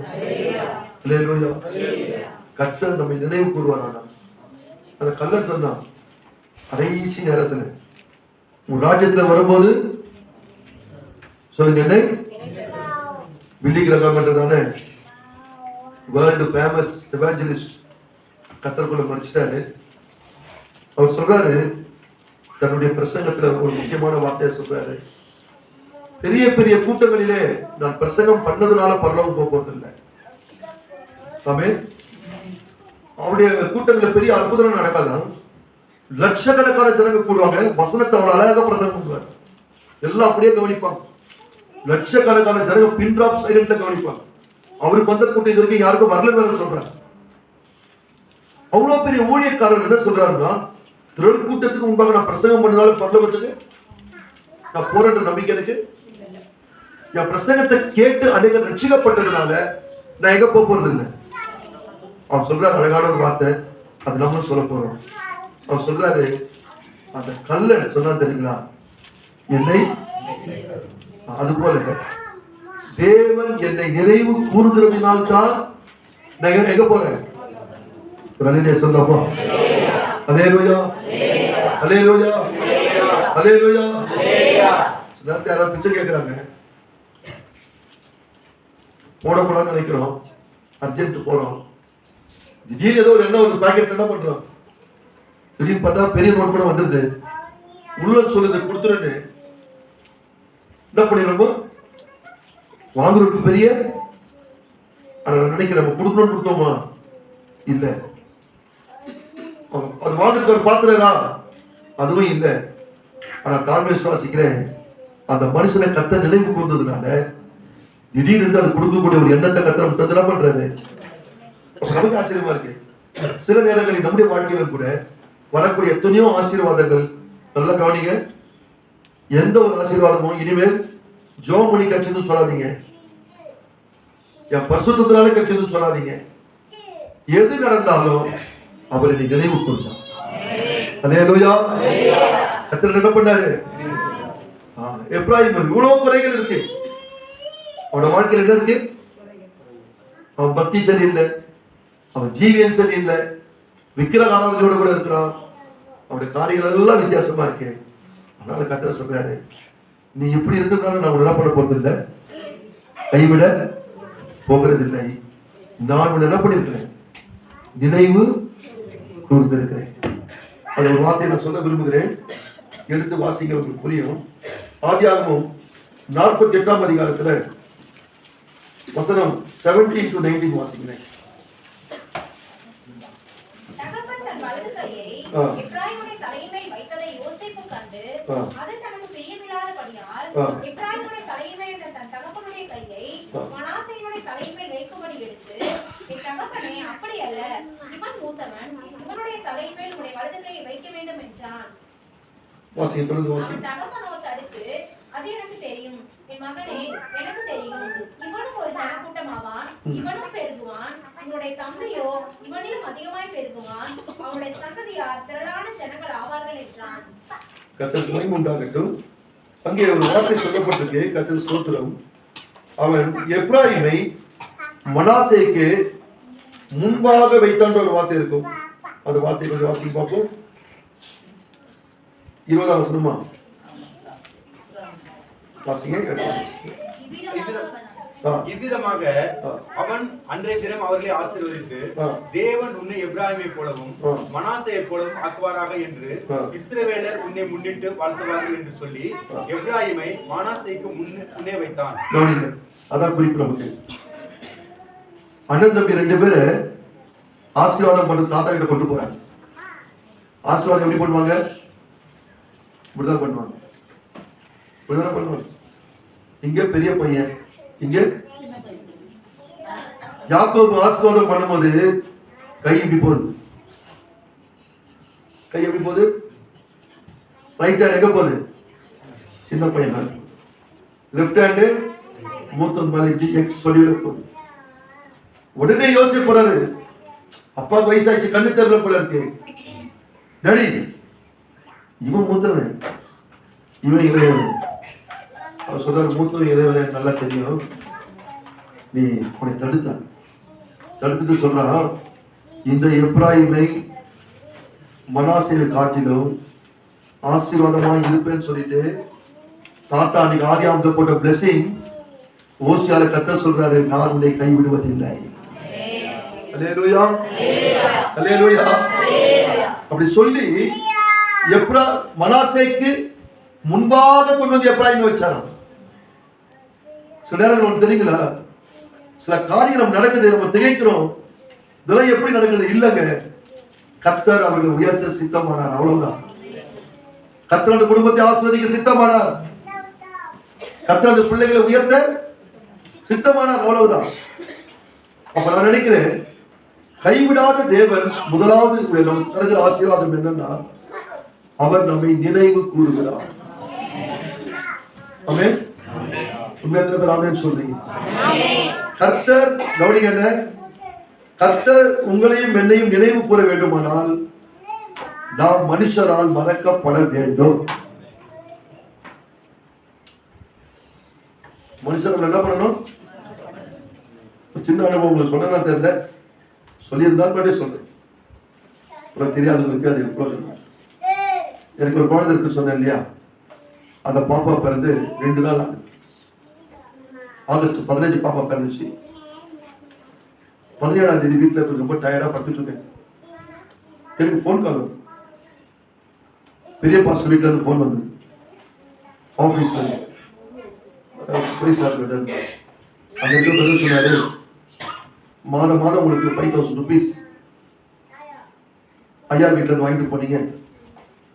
அல்லேலூயா. கர்த்தர் நம்மை நினைவு கூர்வாரானா, அந்த கள்ளன் சொன்னா, கடைசி நேரத்துல உன் ராஜ்யத்துல வரும்போது சொல்லுங்க, என்னை பில்லி கிரகாம் என்றதானே வேர்ல்டு ஃபேமஸ் எவாஞ்சலிஸ்ட் கர்த்தருக்குள்ள மடிச்சிட்டாரு. அவர் சொல்றாரு தன்னுடைய பிரசங்கத்துல ஒரு முக்கியமான வார்த்தையை சொல்றாரு, பெரிய பெரிய கூட்டங்களிலே நான் பிரசங்கம் பண்ணதுனால பரலோகம் போவதில்லை. ஆமென். அவருடைய கூட்டங்களில் பெரிய அற்புதம் நடக்காதான், லட்சக்கணக்கான ஜனங்க கூடுவாங்க, வசனத்தை அவ்வளவு அழகாக பிரசங்கம் பண்ணுவார், எல்லாம் அப்படியே கவனிப்பாங்க. லட்சக்கணக்கான ஜனங்க பின் டிராப் சைலண்ட்ல கவனிப்பாங்க. அவருக்கு வந்த கூட்டம் இது வரைக்கும் யாருக்கும் வரல சொல்றாங்க. அவ்வளவு பெரிய ஊழியக்காரர் என்ன சொல்றாருன்னா, திரள் கூட்டத்துக்கு முன்பாக நான் பிரசங்கம் பண்ணதால பரலோகத்துக்கு நான் போராட்ட நம்பிக்கை எனக்கு, என் பிரசங்கத்தை கேட்டு அநேகர் ரட்சிக்கப்பட்டதுனால நான் எங்க போறது இல்லை. அவர் சொல்றாரு அழகான ஒரு வார்த்தை, அது நம்மளும் சொல்ல போறோம். அவர் சொல்றாரு, அந்த கல்ல சொன்னா தெரியுங்களா, என்னை அது போல தேவன் என்னை நினைவு கூறுகிறதுனால் தான் நான் எங்க போறேன். சொல்லப்போ அல்லேலூயா, அல்லேலூயா, அல்லேலூயா. யாராவது பிச்சை கேட்கிறாங்க, போடக்கூடாதுன்னு நினைக்கிறோம், அர்ஜென்ட் போறோம், திடீர்னு ஏதோ ஒரு என்ன ஒரு பாக்கெட் என்ன பண்றோம், திடீர்னு பார்த்தா பெரிய நோட் கூட வந்துருது, உள்ள சொல்லுது கொடுத்துருன்னு என்ன பண்ணிடுறோம், வாங்குறதுக்கு பெரிய நினைக்கிறேன், நம்ம கொடுக்கணும்னு கொடுத்தோமா இல்ல, அது வாங்குறதுக்கு ஒரு பாத்திரா அதுவும் இல்லை. ஆனா தாழ்மை சுவாசிக்கிறேன், அந்த மனுஷனை கர்த்தர் நினைவு கூர்ந்ததுனால திடீர்னு அது கொடுக்கக்கூடிய ஒரு எண்ணத்தை கர்த்தர் என்ன பண்றாரு. நமக்கு ஆச்சரியமா இருக்கு. சில நேரங்களில் நம்முடைய வாழ்க்கையில கூட வரக்கூடிய எத்தனையோ ஆசீர்வாதங்கள், நல்லா கவனிங்க, எந்த ஒரு ஆசீர்வாதமும் இனிமேல் ஜோம் பண்ணி கிடைச்சதுன்னு சொல்லாதீங்க, என் பரிசுத்தத்தினால கிடைச்சதுன்னு சொல்லாதீங்க. எது நடந்தாலும் அவரை நீ நினைவு கூர்ந்தார். அல்லேலூயா. கர்த்தர் என்ன பண்ணாரு, எப்ராஹிம் இவ்வளவு குறைகள் இருக்கு. அவனோட வாழ்க்கையில் என்ன இருக்கு? அவன் பக்தி சரியில்லை, அவன் ஜீவியம் சரியில்லை, விக்கிரக ஆராதனையோட கூட இருக்கிறான். அவனுடைய காரியங்கள் எல்லாம் வித்தியாசமா இருக்கு. அதனால கர்த்தர் சொல்றாரு, நீ இப்படி இருக்கிறதுனால நான் என்ன பண்ண போறது இல்லை, கைவிட போகிறது இல்லை. நான் உன்னை என்ன பண்ணிருக்கிறேன், நினைவு கூர்ந்திருக்கிறேன். அது ஒரு வார்த்தையை நான் சொல்ல விரும்புகிறேன், எடுத்து வாசிக்க உங்களுக்கு புரியும். ஆதியாகமம் 48ஆம் அதிகாரத்துல வசனம் 17 to 19 வாசிக்கிறேன். தகப்பன் தன் வலது கையை எப்ராயிமுடைய தலையின் மேல் வைத்ததை யோசேப்பு கண்டு, அது தனக்கு பிரியமில்லாதபடியால் எப்ராயிமுடைய தலையின் மேல் இருந்த தன் தகப்பனுடைய கையை மனாசேயுடைய தலையின் மேல் வைக்கும்படி எடுத்து, என் தகப்பனே, அப்படி அல்ல, இவன் மூத்தவன், இவனுடைய தலையின் மேல் உடைய வலது கையை வைக்க வேண்டும் என்றான். அவன் தகப்பனோ தடுத்து, அது எனக்கு தெரியும், என் மகனே, எனக்கு தெரியும், இவனும் ஒரு ஜனக்கூட்டமாவான், இவனும் பெருகுவான், உன்னுடைய தம்பியோ இவனிலும் அதிகமாய் பெருகுவான், அவனுடைய சந்ததியார் திரளான ஜனங்கள் ஆவார்கள் என்றான். கர்த்தருக்கு மகிமை உண்டாகட்டும். அங்கே ஒரு வார்த்தை சொல்லப்பட்டிருக்கு, கர்த்தர் ஸ்தோத்திரம். அவன் எப்ராயிமை மனாசேக்கு முன்பாக வைத்தான் ஒரு வார்த்தை இருக்கும். அந்த வார்த்தை கொஞ்சம் வாசிக்க பார்ப்போம். 20ஆம் வசனமா வாசிங்க. இவ்விதமாக அவன் அன்றைய தினம் அவர்களை ஆசீர்வதித்து, தேவன் உன்னை எப்ராயிமை போலவும் மனாசேயை போலவும் ஆக்குவாராக என்று இஸ்ரவேலர் உன்னை முன்னிட்டு வாழ்த்துவார்கள் என்று சொல்லி எப்ராயிமை மனாசேக்கு முன்னே வைத்தான். அதான் குறிப்பு நமக்கு. அண்ணன் தம்பி 2 பேரு ஆசீர்வாதம் பண்ணி தாத்தா கிட்ட கொண்டு போறாங்க. ஆசீர்வாதம் எப்படி பண்ணுவாங்க? இப்படிதான் பண்ணுவாங்க, இப்படிதான் பண்ணுவாங்க. இங்க பெரிய பையன், இங்க யாக்கோபு ஆசீர்வாதம் பண்ணும்போது கை எப்படி போகுது? கை எப்படி போகுது? ரைட் ஹேண்ட் எங்க போகுது? சின்ன பையன். லெஃப்ட் ஹேண்டு மூத்தம் மேலே எக்ஸ் வழியில போகுது. உடனே யோசிக்க போறாரு, அப்பா வயசாச்சு, கண்ணு தெரியல போல இருக்கு. டாடி, இவன் மூத்தவன், இவன் இளையவன். அவர் சொல்றாரு, மூத்தவன் இளையவன் நல்லா தெரியும், நீ உன்னை தடுத்துட்டு சொல்றான், இந்த எப்ராயிமை மனாசேயை காட்டிலும் ஆசீர்வாதமா இருப்பேன்னு சொல்லிட்டு தாத்தா அன்னைக்கு ஆதியாகமத்துல போட்ட பிளெஸிங் ஓசியால கர்த்தர் சொல்றாரு, நான் உன்னை கைவிடுவதில்லை. அல்லேலூயா, அல்லேலூயா. அப்படி சொல்லி மனாசேக்கு முன்பாக கொண்டு வந்து எப்ராயிமை வச்சாராம். சில நேரம் ஒன்று தெரியுங்களா, சில காரியம் நடக்குது, நம்ம திகைக்கிறோம், இதெல்லாம் எப்படி நடக்குது? இல்லங்க, கர்த்தர் அவர்களை உயர்த்த சித்தமானார், அவ்வளவுதான். கர்த்தர் அந்த குடும்பத்தை ஆசீர்வதிக்க சித்தமானார், கர்த்தர் அந்த பிள்ளைகளை உயர்த்த சித்தமானார், அவ்வளவுதான். அப்ப நான் நினைக்கிறேன், கைவிடாத தேவன் முதலாவது நமக்கு தருகிற ஆசீர்வாதம் என்னன்னா, அவர் நம்மை நினைவு கூறுகிறார். ஆமென். உண்மையான பேர் ஆமென் சொல்றீங்க. கர்த்தர் கவனிங்க, என்ன கர்த்தர் உங்களையும் என்னையும் நினைவு கூற வேண்டுமானால் நாம் மனுஷரால் மறக்கப்பட வேண்டும். மனுஷர்கள் என்ன பண்ணணும்? சின்ன அனுபவம் உங்களுக்கு சொன்னா தெரியல, சொல்லியிருந்தால் கூட சொல்றேன், உனக்கு தெரியாதவங்களுக்கு அது பிரயோஜனம். எனக்கு ஒரு குழந்தை இருக்கு சொன்னேன் இல்லையா, அந்த பாப்பா பிறந்து 2 நாள் ஆகுது. ஆகஸ்ட் 15 பாப்பா பிறந்துச்சு. 17ஆம் தேதி வீட்டில் ரொம்ப டயர்டா படுத்துட்டு இருக்கேன். எனக்கு ஃபோன் கால் வந்து, பெரிய பாஸ்டர் வீட்டில் இருந்து ஃபோன் வந்து, ஆஃபீஸ்ல சார் அங்க இருக்க சொன்னாரு, மாதம் உங்களுக்கு 5000 rupees ஐயா வீட்டில் இருந்து வாங்கிட்டு போனீங்க,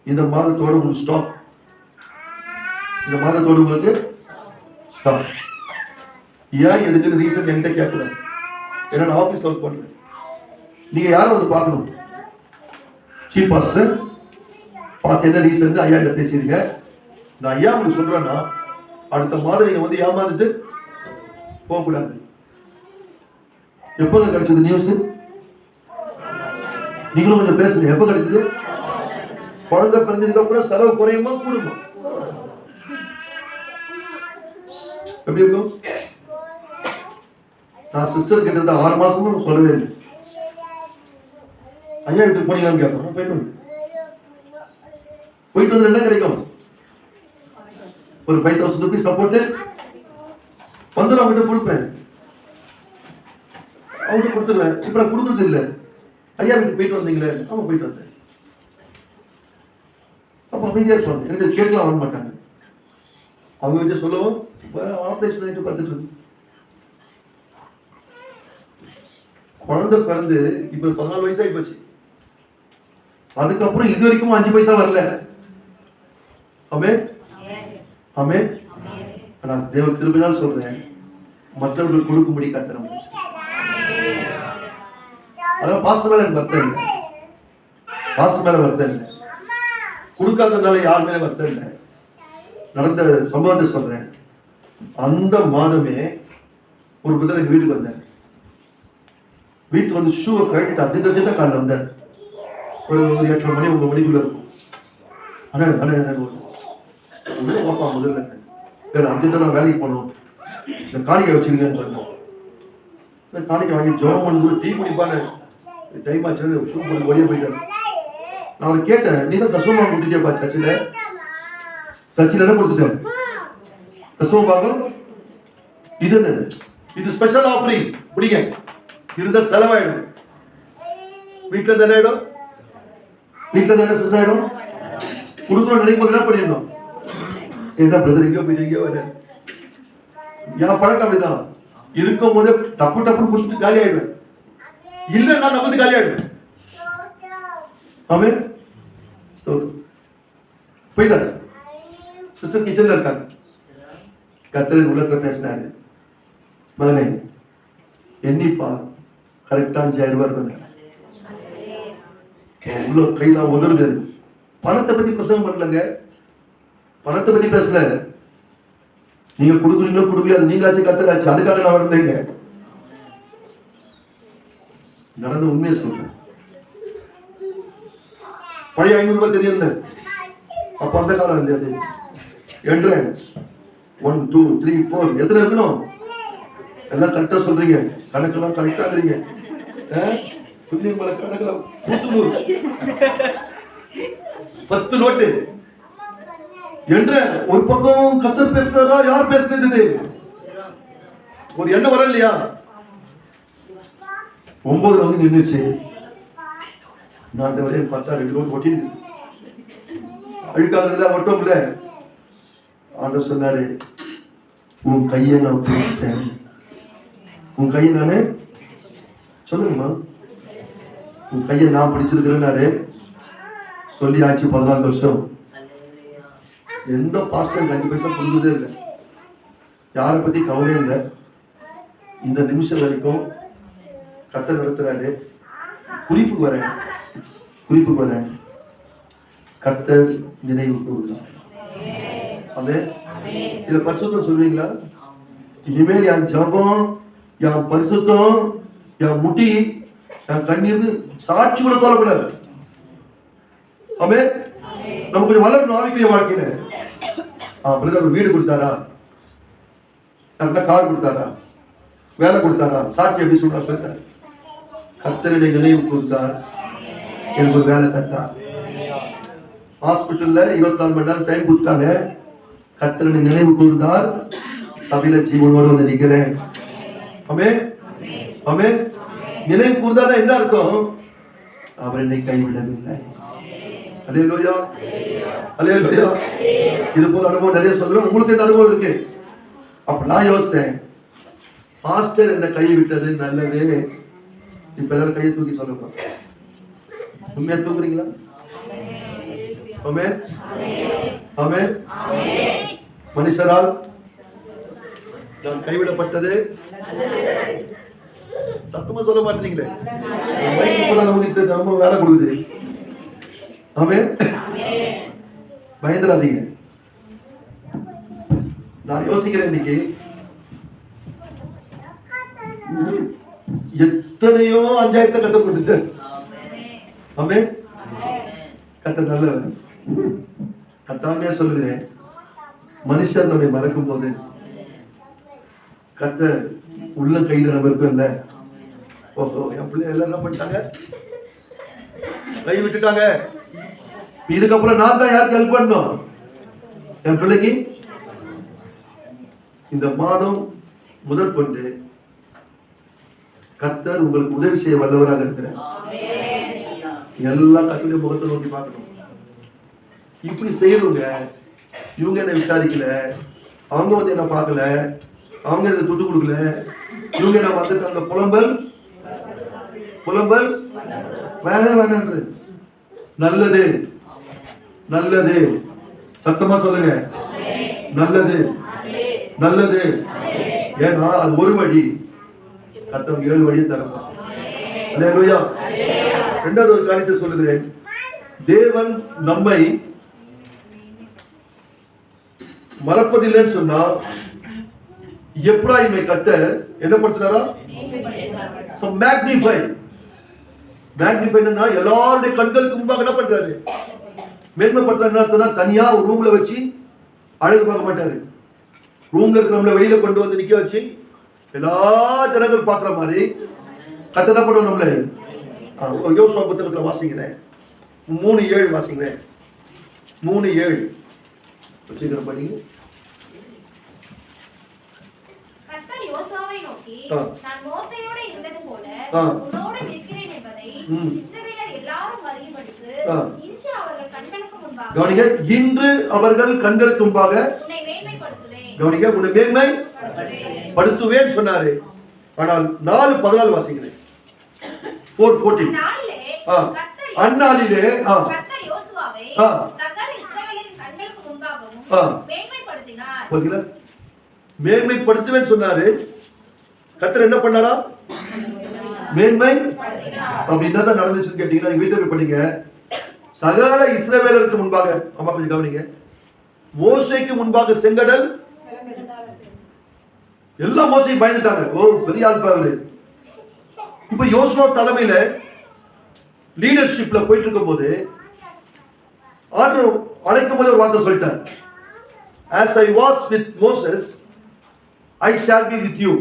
இந்த மாதத்தோட உங்களுக்கு ஸ்டாப், இந்த மாதத்தோடு உங்களுக்கு ஸ்டாப். ஏன் எதுக்குன்னு ரீசன் என்கிட்ட கேட்கல, ஏன்னா நான் ஆஃபீஸ்ல ஒர்க் பண்றேன். நீங்க யாரும் வந்து பார்க்கணும், சீஃப் பாஸ்டர் பார்த்து என்ன ரீசன் ஐயா கிட்ட பேசிடுங்க. நான் ஐயா உங்களுக்கு சொல்றேன்னா, அடுத்த மாதம் நீங்க வந்து ஏமாந்துட்டு போகக்கூடாது. எப்போது கிடைச்சது நியூஸ்? நீங்களும் கொஞ்சம் பேசுங்க. எப்ப கிடைச்சது? குழந்தை பிறந்ததுக்கு அப்புறம் செலவு குறையுமா கூடுமா? எப்படி இருக்கும்? நான் சிஸ்டர் கிட்ட 6 மாசமும் சொல்லவே இல்லை. ஐயா வீட்டுக்கு போனீங்களான்னு கேட்போம். போயிட்டு வந்து என்ன கிடைக்கும்? ஒரு 5,000 rupees சப்போர்ட் வந்து அவங்ககிட்ட கொடுப்பேன், அவங்ககிட்ட கொடுத்துருவேன். இப்ப நான் கொடுக்குறது இல்லை. ஐயா வீட்டுக்கு போயிட்டு வந்தீங்களே? ஆமா போயிட்டு வந்தேன். அப்ப அமைதியா இருப்பாங்க, என்கிட்ட கேட்கலாம் வர மாட்டாங்க. அவங்க கிட்ட சொல்லவும் ஆபரேஷன் ஆகிட்டு பார்த்துட்டு இருக்கு. குழந்தை பிறந்து இப்ப 14 வயசாகி போச்சு. அதுக்கப்புறம் இது வரைக்கும் 5 பைசா வரல. ஆமென் ஆமென். நான் தேவ கிருபையால் சொல்றேன், மற்றவர்களுக்கு கொடுக்கும்படி கர்த்தர் முடிச்சு. அதான் பாஸ்டர் மேல எனக்கு வருத்தம் இல்லை, பாஸ்டர் மேல வருத்தம் இல்லை, கொடுக்காதனால யார் மேல வருத்தம் இல்லை. நடந்த சம்பவத்தை சொல்றேன். அந்த மாதமே ஒரு புதன் எங்க வீட்டுக்கு வந்தார். வீட்டுக்கு வந்து ஷூவை கட்டிட்டு அதிர்ந்த காலில் வந்தார். ஒரு 8 மணி 9 மணிக்குள்ள இருக்கும். பாப்பா முதல்ல அர்ஜென்டா நான் வேலைக்கு போனோம், இந்த காணிக்கை வச்சிருக்கேன்னு சொன்னோம். இந்த காணிக்கை வாங்கி ஜோம் பண்ணி டீ குடிப்பான்னு டைம் ஆச்சு. ஷூ பண்ணி வெளியே போயிட்டாரு. நான் அவரை கேட்டேன், நீ தான் தசமா கொடுத்துட்டேப்பா சர்ச்சில்? சர்ச்சில் என்ன கொடுத்துட்டேன்? தசமா பாகம். இது என்ன? இது ஸ்பெஷல் ஆஃபரிங். பிடிங்க, இருந்த செலவாயிடும். வீட்டுல இருந்து என்ன ஆயிடும்? வீட்டுல இருந்து என்ன சிஸ்டர் ஆயிடும்? கொடுக்கணும் நினைக்கும் போது என்ன பண்ணிடணும்? என்ன பிரதர் எங்கேயோ போயிட்டு எங்கேயோ வர. என் பழக்கம் அப்படிதான். இருக்கும் போதே டப்பு டப்புன்னு கொடுத்துட்டு காலி ஆயிடுவேன். இல்லைன்னா நம்ம வந்து காலி ஆயிடுவேன். ஆமென். போயிட்டாரு. சிஸ்டர் கிச்சன்ல இருக்காங்க. கர்த்தரின் உள்ளத்துல பேசினாரு, மகனே எண்ணிப்பா கரெக்டா 5,000 ரூபாய் இருக்கு. உள்ள கையெல்லாம் உதறுது. பணத்தை பத்தி பிரசங்கம் பண்ணலங்க, பணத்தை பத்தி பேசல. நீங்க கொடுக்குறீங்களோ கொடுக்கல, அது நீங்களாச்சு கர்த்தராச்சு, அதுக்காக நான் வந்தேங்க. நடந்த உண்மையை சொல்றேன். பழைய 500 ரூபாய் தெரியும், அப்ப அந்த காலம் இல்லையா? அது என்றேன் 1 2 3 4 எத்தனை இருக்கணும்? எல்லாம் கரெக்டா சொல்றீங்க, கணக்கெல்லாம் கரெக்டாங்கிறீங்க. கணக்கெல்லாம் 10 நோட்டு என்ற ஒரு பக்கம் கர்த்தர் பேசுறாரா? யார் பேசுனது? ஒரு எண்ணம் வர இல்லையா? 9 வந்து நின்றுச்சு. நான் இந்த வரையும் பார்த்தா 2 நோட்டு ஒட்டிருக்கு. அழுக்காகிறதுல ஒட்டும் இல்ல. ஆண்டவர் சொன்னாரு, உன் கையை நான் பிடிச்சிட்டேன். உன் கையை நானே சொல்லுங்கம்மா, உன் கையை நான் பிடிச்சிருக்கிறேன்னாரு. சொல்லி ஆச்சு 14 வருஷம். எந்த பாஸ்டர் 5 பைசா கொடுத்ததே இல்லை, யாரை பத்தி கவலையே இல்லை. இந்த நிமிஷம் வரைக்கும் கர்த்தர் நடத்துறாரு. குறிப்புக்கு வரேன், கர்த்தர் நினைவுக்கு உள்ளார். அதே இதுல பரிசுத்தம் சொல்வீங்களா? இனிமேல் என் ஜபம், என் பரிசுத்தம், என் முட்டி, என் கண்ணீர் சாட்சி கூட சொல்லக்கூடாது. ஆமே, நம்ம கொஞ்சம் வளரணும் ஆவிக்குரிய வாழ்க்கையில. பிரதர் வீடு கொடுத்தாரா, கார் கொடுத்தாரா, வேலை கொடுத்தாரா, சாட்சி எப்படி சொல்றா சொல்லித்தாரு. கர்த்தரை நினைவு கொடுத்தார், எனக்கு ஒரு வேலை தந்தார். ஹாஸ்பிட்டல்ல 24 மணி நேரம் டைம் கொடுத்தாங்க. கர்த்தரை நினைவு கூர்ந்தார், சபையில ஜீவனோடு வந்து நிற்கிறேன். ஆமென் ஆமென். நினைவு கூர்ந்தார் என்ன அர்த்தம்? அவர் என்னை கைவிடவில்லை. அல்லேலூயா அல்லேலூயா. இது போல அனுபவம் நிறைய சொல்லுவேன், உங்களுக்கு இந்த அனுபவம் இருக்கு. அப்ப நான் யோசித்தேன், பாஸ்டர் என்ன கை விட்டது நல்லது. இப்ப எல்லாரும் கையை தூக்கி சொல்லுங்க. உண்மையா தூக்குறீங்களா? ஆமென் ஆமென். மனுஷரால் நான் கைவிடப்பட்டது சத்தமா சொல்ல மாட்டீங்களே. நமக்கு நம்ம வேலை கொடுக்குது. ஆமென். பயந்துடாதீங்க. நான் யோசிக்கிறேன், இன்னைக்கு எத்தனையோ 5000 கத்த கொடுத்து. ஆமென். கத்த நல்லவன். கத்தாமே சொல்லுகிறேன், மனுஷர் நம்மை மறக்கும் போது கர்த்தர் உள்ள கையில நம்ம இருக்கோம் இல்ல. ஓஹோ, என் பிள்ளை எல்லாம் என்ன பண்ணிட்டாங்க, கை விட்டுட்டாங்க. இதுக்கப்புறம் நான் தான் யாருக்கு ஹெல்ப் பண்ணணும்? என் பிள்ளைக்கு. இந்த மாதம் முதற்கொண்டு கர்த்தர் உங்களுக்கு உதவி செய்ய வல்லவராக இருக்கிறார். எல்லா கர்த்தருடைய முகத்தை நோக்கி பார்க்கணும். இப்படி செய்யணுங்க. இவங்க என்ன விசாரிக்கல, அவங்க வந்து என்ன பார்க்கல, அவங்க எனக்கு துட்டு கொடுக்கல, இவங்க என்ன வந்துட்டாங்க. புலம்பல் புலம்பல் வேணாம் வேணான்று. நல்லது நல்லது, சத்தமா சொல்லுங்க, நல்லது நல்லது. ஏன்னா அது ஒரு வழி, கர்த்தர் 7 வழியை தரப்பார். அல்லேலூயா. இரண்டாவது ஒரு காரியத்தை சொல்லுகிறேன். தேவன் நம்மை மறப்பதில்லைன்னு சொன்னா எப்ராயிமை கர்த்தர் என்ன படுத்தினாரா? மேக்னிஃபை. மேக்னிஃபைன்னா எல்லாருடைய கண்களுக்கு முன்பாக என்ன பண்றாரு? மேன்மைப்படுத்துறாருன்னா தனியா ஒரு ரூம்ல வச்சு அழகு பார்க்க மாட்டாரு. ரூம்ல இருக்கிறவங்கள வெளியில கொண்டு வந்து நிக்க வச்சு எல்லா ஜனங்கள் பாக்குற மாதிரி கர்த்தர் என்ன பண்ணுவோம் நம்மள. யோசுவா புத்தகத்துல வாசிங்களேன், 3:7 வாசிங்களேன். 3:7 வச்சுக்கிற படிங்க. கர்த்தர் யோசுவாவை நோக்கி, நான் மோசேயோடு இருந்தது போல உன்னோடு இருக்கிறேன் என்பதை இஸ்ரவேலர் எல்லாரும் அறியும்படிக்கு இன்று அவர்கள் கண்களுக்கு முன்பாக, கவனிங்க, இன்று அவர்கள் கண்களுக்கு முன்பாக உன்னை மேன்மைப்படுத்துவேன். கவனிங்க, உன்னை மேன்மைப்படுத்துவேன் சொன்னாரு. ஆனால் 4:14 வாசிக்கிறேன். 4:14 அந்நாளிலே கர்த்தர் யோசுவாவை சகல இஸ்ரவேலரின் கண்களுக்கு முன்பாகவும் மேன்மைப்படுத்தினார். மேன்மைப்படுத்துவேன் சொன்னாரு. கர்த்தர் என்ன பண்ணாரா? மேன்மை. அப்படின்னா தான் நடந்துச்சுன்னு கேட்டீங்கன்னா வீட்டை போய் படிங்க. சகல இஸ்ரவேலருக்கு முன்பாக, அம்மா கொஞ்சம் கவனிங்க, மோசேக்கு முன்பாக செங்கடல், எல்லாம் மோசைக்கு பயந்துட்டாங்க. ஓ, பெரிய ஆள் பாரு. இப்ப யோசுவா தலைமையில லீடர்ஷிப்ல போயிட்டு இருக்கும் போது ஆண்டவர் அழைக்கும் போது ஒரு வார்த்தை சொல்லிட்டார். As I was with Moses, I shall be with you.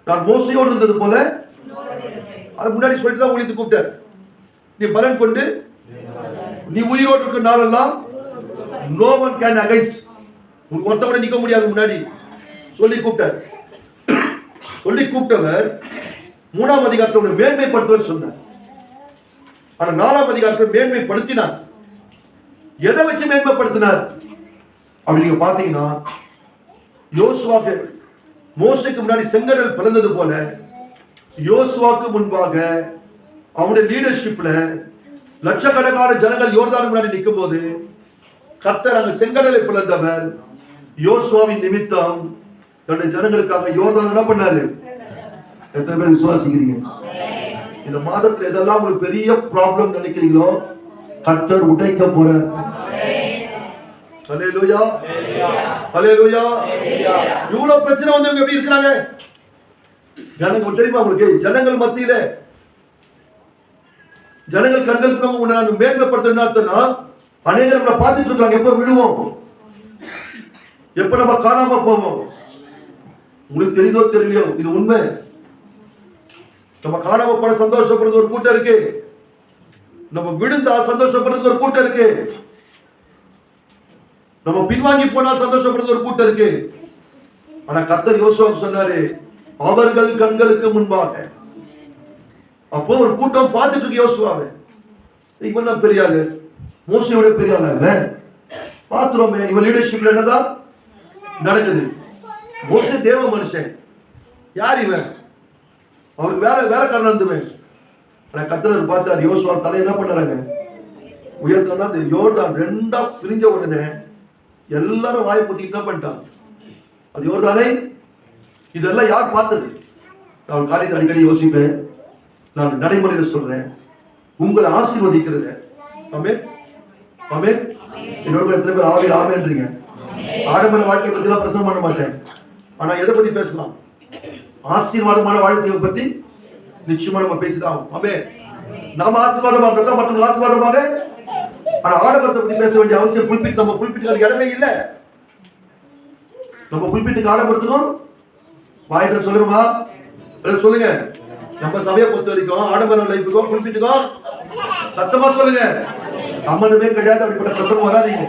நான் மோசையோடு இருந்தது போல, அது முன்னாடி சொல்லிட்டு தான் உங்களுக்கு கூப்பிட்டார். நீ பலன் கொண்டு நீ உயிரோடு இருக்க நாளெல்லாம் no one can against, உனக்கு ஒருத்தவரை நிக்க முடியாது முன்னாடி சொல்லி கூப்பிட்டார். சொல்லி கூப்பிட்டவர் 3ஆம் அதிகாரத்தில் மேன்மைப்படுத்துவர் சொன்னார். ஆனா 4ஆம் அதிகாரத்தில் மேன்மைப்படுத்தினார். எதை வச்சு மேன்மைப்படுத்தினார் அப்படி நீங்க பாத்தீங்கன்னா, யோசுவாக்கு மோசேக்கு முன்னாடி செங்கடல் பிளந்தது போல யோசுவாக்கு முன்பாக அவனுடைய லீடர்ஷிப்ல லட்சக்கணக்கான ஜனங்கள் யோர்தான் முன்னாடி நிற்கும் போது கர்த்தர் அங்க செங்கடலை பிளந்தவர். யோசுவாவின் நிமித்தம் தன்னுடைய ஜனங்களுக்காக யோர்தான் என்ன பண்ணாரு? எத்தனை பேர் விசுவாசிக்கிறீங்க? இந்த மாதத்துல எதெல்லாம் உங்களுக்கு பெரிய ப்ராப்ளம் நினைக்கிறீங்களோ கர்த்தர் உடைக்க போறார். ஹல்லேலூயா, ஹல்லேலூயா. இவ்வளவு பிரச்சனை வந்து இவங்க எப்படி இருக்காங்க? ஜனங்கள் தெரியுமா உங்களுக்கு? ஜனங்கள் மத்தியில ஜனங்கள் கண்களுக்கு உன்னை நான் மேன்மைப்படுத்தினா அநேகர் நம்மளை பார்த்துட்டு இருக்காங்க. எப்ப விழுவோம், எப்ப நம்ம காணாம போவோம்? உங்களுக்கு தெரியுதோ தெரியலையோ, இது உண்மை. நம்ம காணாம போன சந்தோஷப்படுறது ஒரு கூட்டம் இருக்கு, நம்ம விழுந்தால் சந்தோஷப்படுறது ஒரு கூட்டம் இருக்கு, நம்ம பின்வாங்கி போனால் சந்தோஷப்படுறது ஒரு கூட்டம் இருக்கு. ஆனா கர்த்தர் யோசுவாவுக்கு சொன்னாரு, அவர்கள் கண்களுக்கு முன்பாக. அப்போ ஒரு கூட்டம் பார்த்துட்டு இருக்கு யோசுவாவை. இவன் தான் பெரிய ஆளு, மோசையோட பெரிய ஆளு, பாத்துறோமே இவன் லீடர்ஷிப்ல என்னதான் நடக்குது. மோசே தேவ மனுஷன், யார் இவன்? அவருக்கு வேற காரணம் இருந்துவேன். ஆனா கர்த்தர் பார்த்தார், யோசுவா தலை என்ன பண்ணாங்க? உயர்த்தா யோர்தான் 2ஆ பிரிஞ்ச உடனே எல்லாரும் வாய் பொத்திட்டு என்ன பண்ணிட்டான்? அது யோர்தானே. இதெல்லாம் யார் பார்த்தது? நான் காரியத்தை அடிக்கடி யோசிப்பேன். நான் நடைமுறையில் சொல்றேன், உங்களை ஆசீர்வதிக்கிறது. ஆமென், ஆமென். என்னோட எத்தனை பேர் ஆவியில் ஆமென்றீங்க? ஆடம்பர வாழ்க்கையை பத்தி எல்லாம் பிரசங்கம் பண்ண மாட்டேன். ஆனா எதை பத்தி பேசலாம்? ஆசீர்வாதமான வாழ்க்கையை பத்தி நிச்சயமா நம்ம பேசிதான். ஆமென். நாம ஆசீர்வாதமாக இருந்தா மற்றவங்க ஆசீர்வாதமாக. ஆனா ஆடம்பரத்தை பத்தி பேச வேண்டிய அவசியம் புல்பிட், நம்ம புல்பிட்டுக்கு இடமே இல்லை. நம்ம புல்பிட்டுக்கு ஆடம்பரத்துக்கும் வாயில சொல்லுமா சொல்லுங்க. நம்ம சபையை பொறுத்த வரைக்கும் ஆடம்பர லைஃபுக்கும் குறிப்பிட்டுக்கும் சத்தமா சொல்லுங்க, சம்மந்தமே கிடையாது. அப்படிப்பட்ட பிரச்சனை வராதீங்க.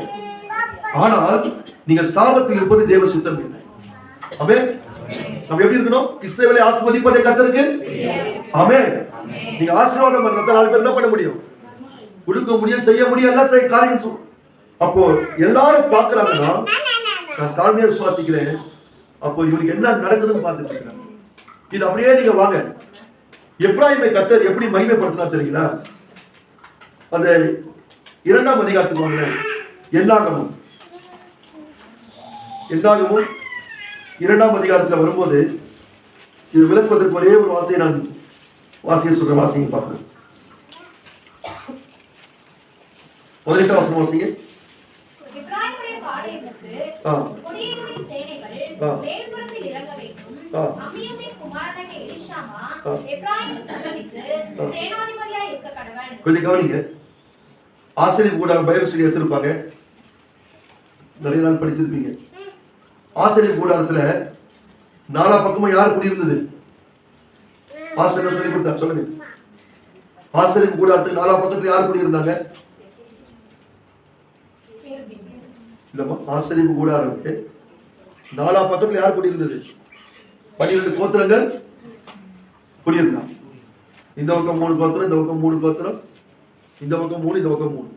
ஆனால் நீங்கள் சாபத்தில் இருப்பது தேவ சுத்தம் இல்லை. ஆமென். நம்ம எப்படி இருக்கணும்? இஸ்ரவேலை ஆசீர்வதிப்பதே கர்த்தருக்கு. ஆமென். நீங்க ஆசீர்வாதம் பண்றத 4 பேர் என்ன பண்ண முடியும்? கொடுக்க முடியும், செய்ய முடியும், எல்லாம் செய்ய காரியம். அப்போ எல்லாரும் பாக்குறாங்கன்னா நான் தாழ்மையா விசுவாசிக்கிறேன். அப்போ இவனுக்கு என்ன நடக்குதுன்னு பார்த்துட்டு இருக்கிறேன். இது அப்படியே நீங்க வாங்க. எப்ராயிமை கர்த்தர் எப்படி மகிமைப்படுத்தினா தெரியுங்களா? அந்த 2ஆம் அதிகாரத்துக்கு வாங்க. என்னாகமும் 2ஆம் அதிகாரத்தில் வரும்போது இது விளக்குவதற்கு ஒரே ஒரு வார்த்தையை நான் வாசிக்க சொல்றேன். வாசிங்க பார்க்கணும். 18ஆம் வசனம் வாசிங்க. எப்பிராயீமுடைய பாளையத்துக்கு கொடியேறிய சேனைகள் மேல்புறத்தில் இறங்க வேண்டும். அம்மியூதின் குமாரனாகிய எலிஷாமா எப்பிராயீம் சந்ததிக்கு சேனாதிபதியாய் இருக்க கடவன். கொஞ்சம் கவனிங்க. ஆசிரியர் கூட பைபிள் ஸ்டடி எடுத்திருப்பாங்க, நிறைய நாள் படிச்சிருப்பீங்க. ஆசிரியர் கூடாரத்துல 4 பக்கமும் யார் குடியிருந்தது? பாஸ்டர் என்ன சொல்லி கொடுத்தார் சொல்லுங்க. ஆசிரியர் கூடாரத்துக்கு 4 பக்கத்துல யார் குடியிருந்தாங்க? இல்லம்மா, ஆசிரியர் கூடாரத்துக்கு 4 பக்கத்துல யார் குடியிருந்தது? 12 கோத்திரங்கள் குடியிருந்தாங்க. இந்த பக்கம் 3 கோத்திரம், இந்த பக்கம் 3 கோத்திரம், இந்த பக்கம் 3, இந்த பக்கம் 3.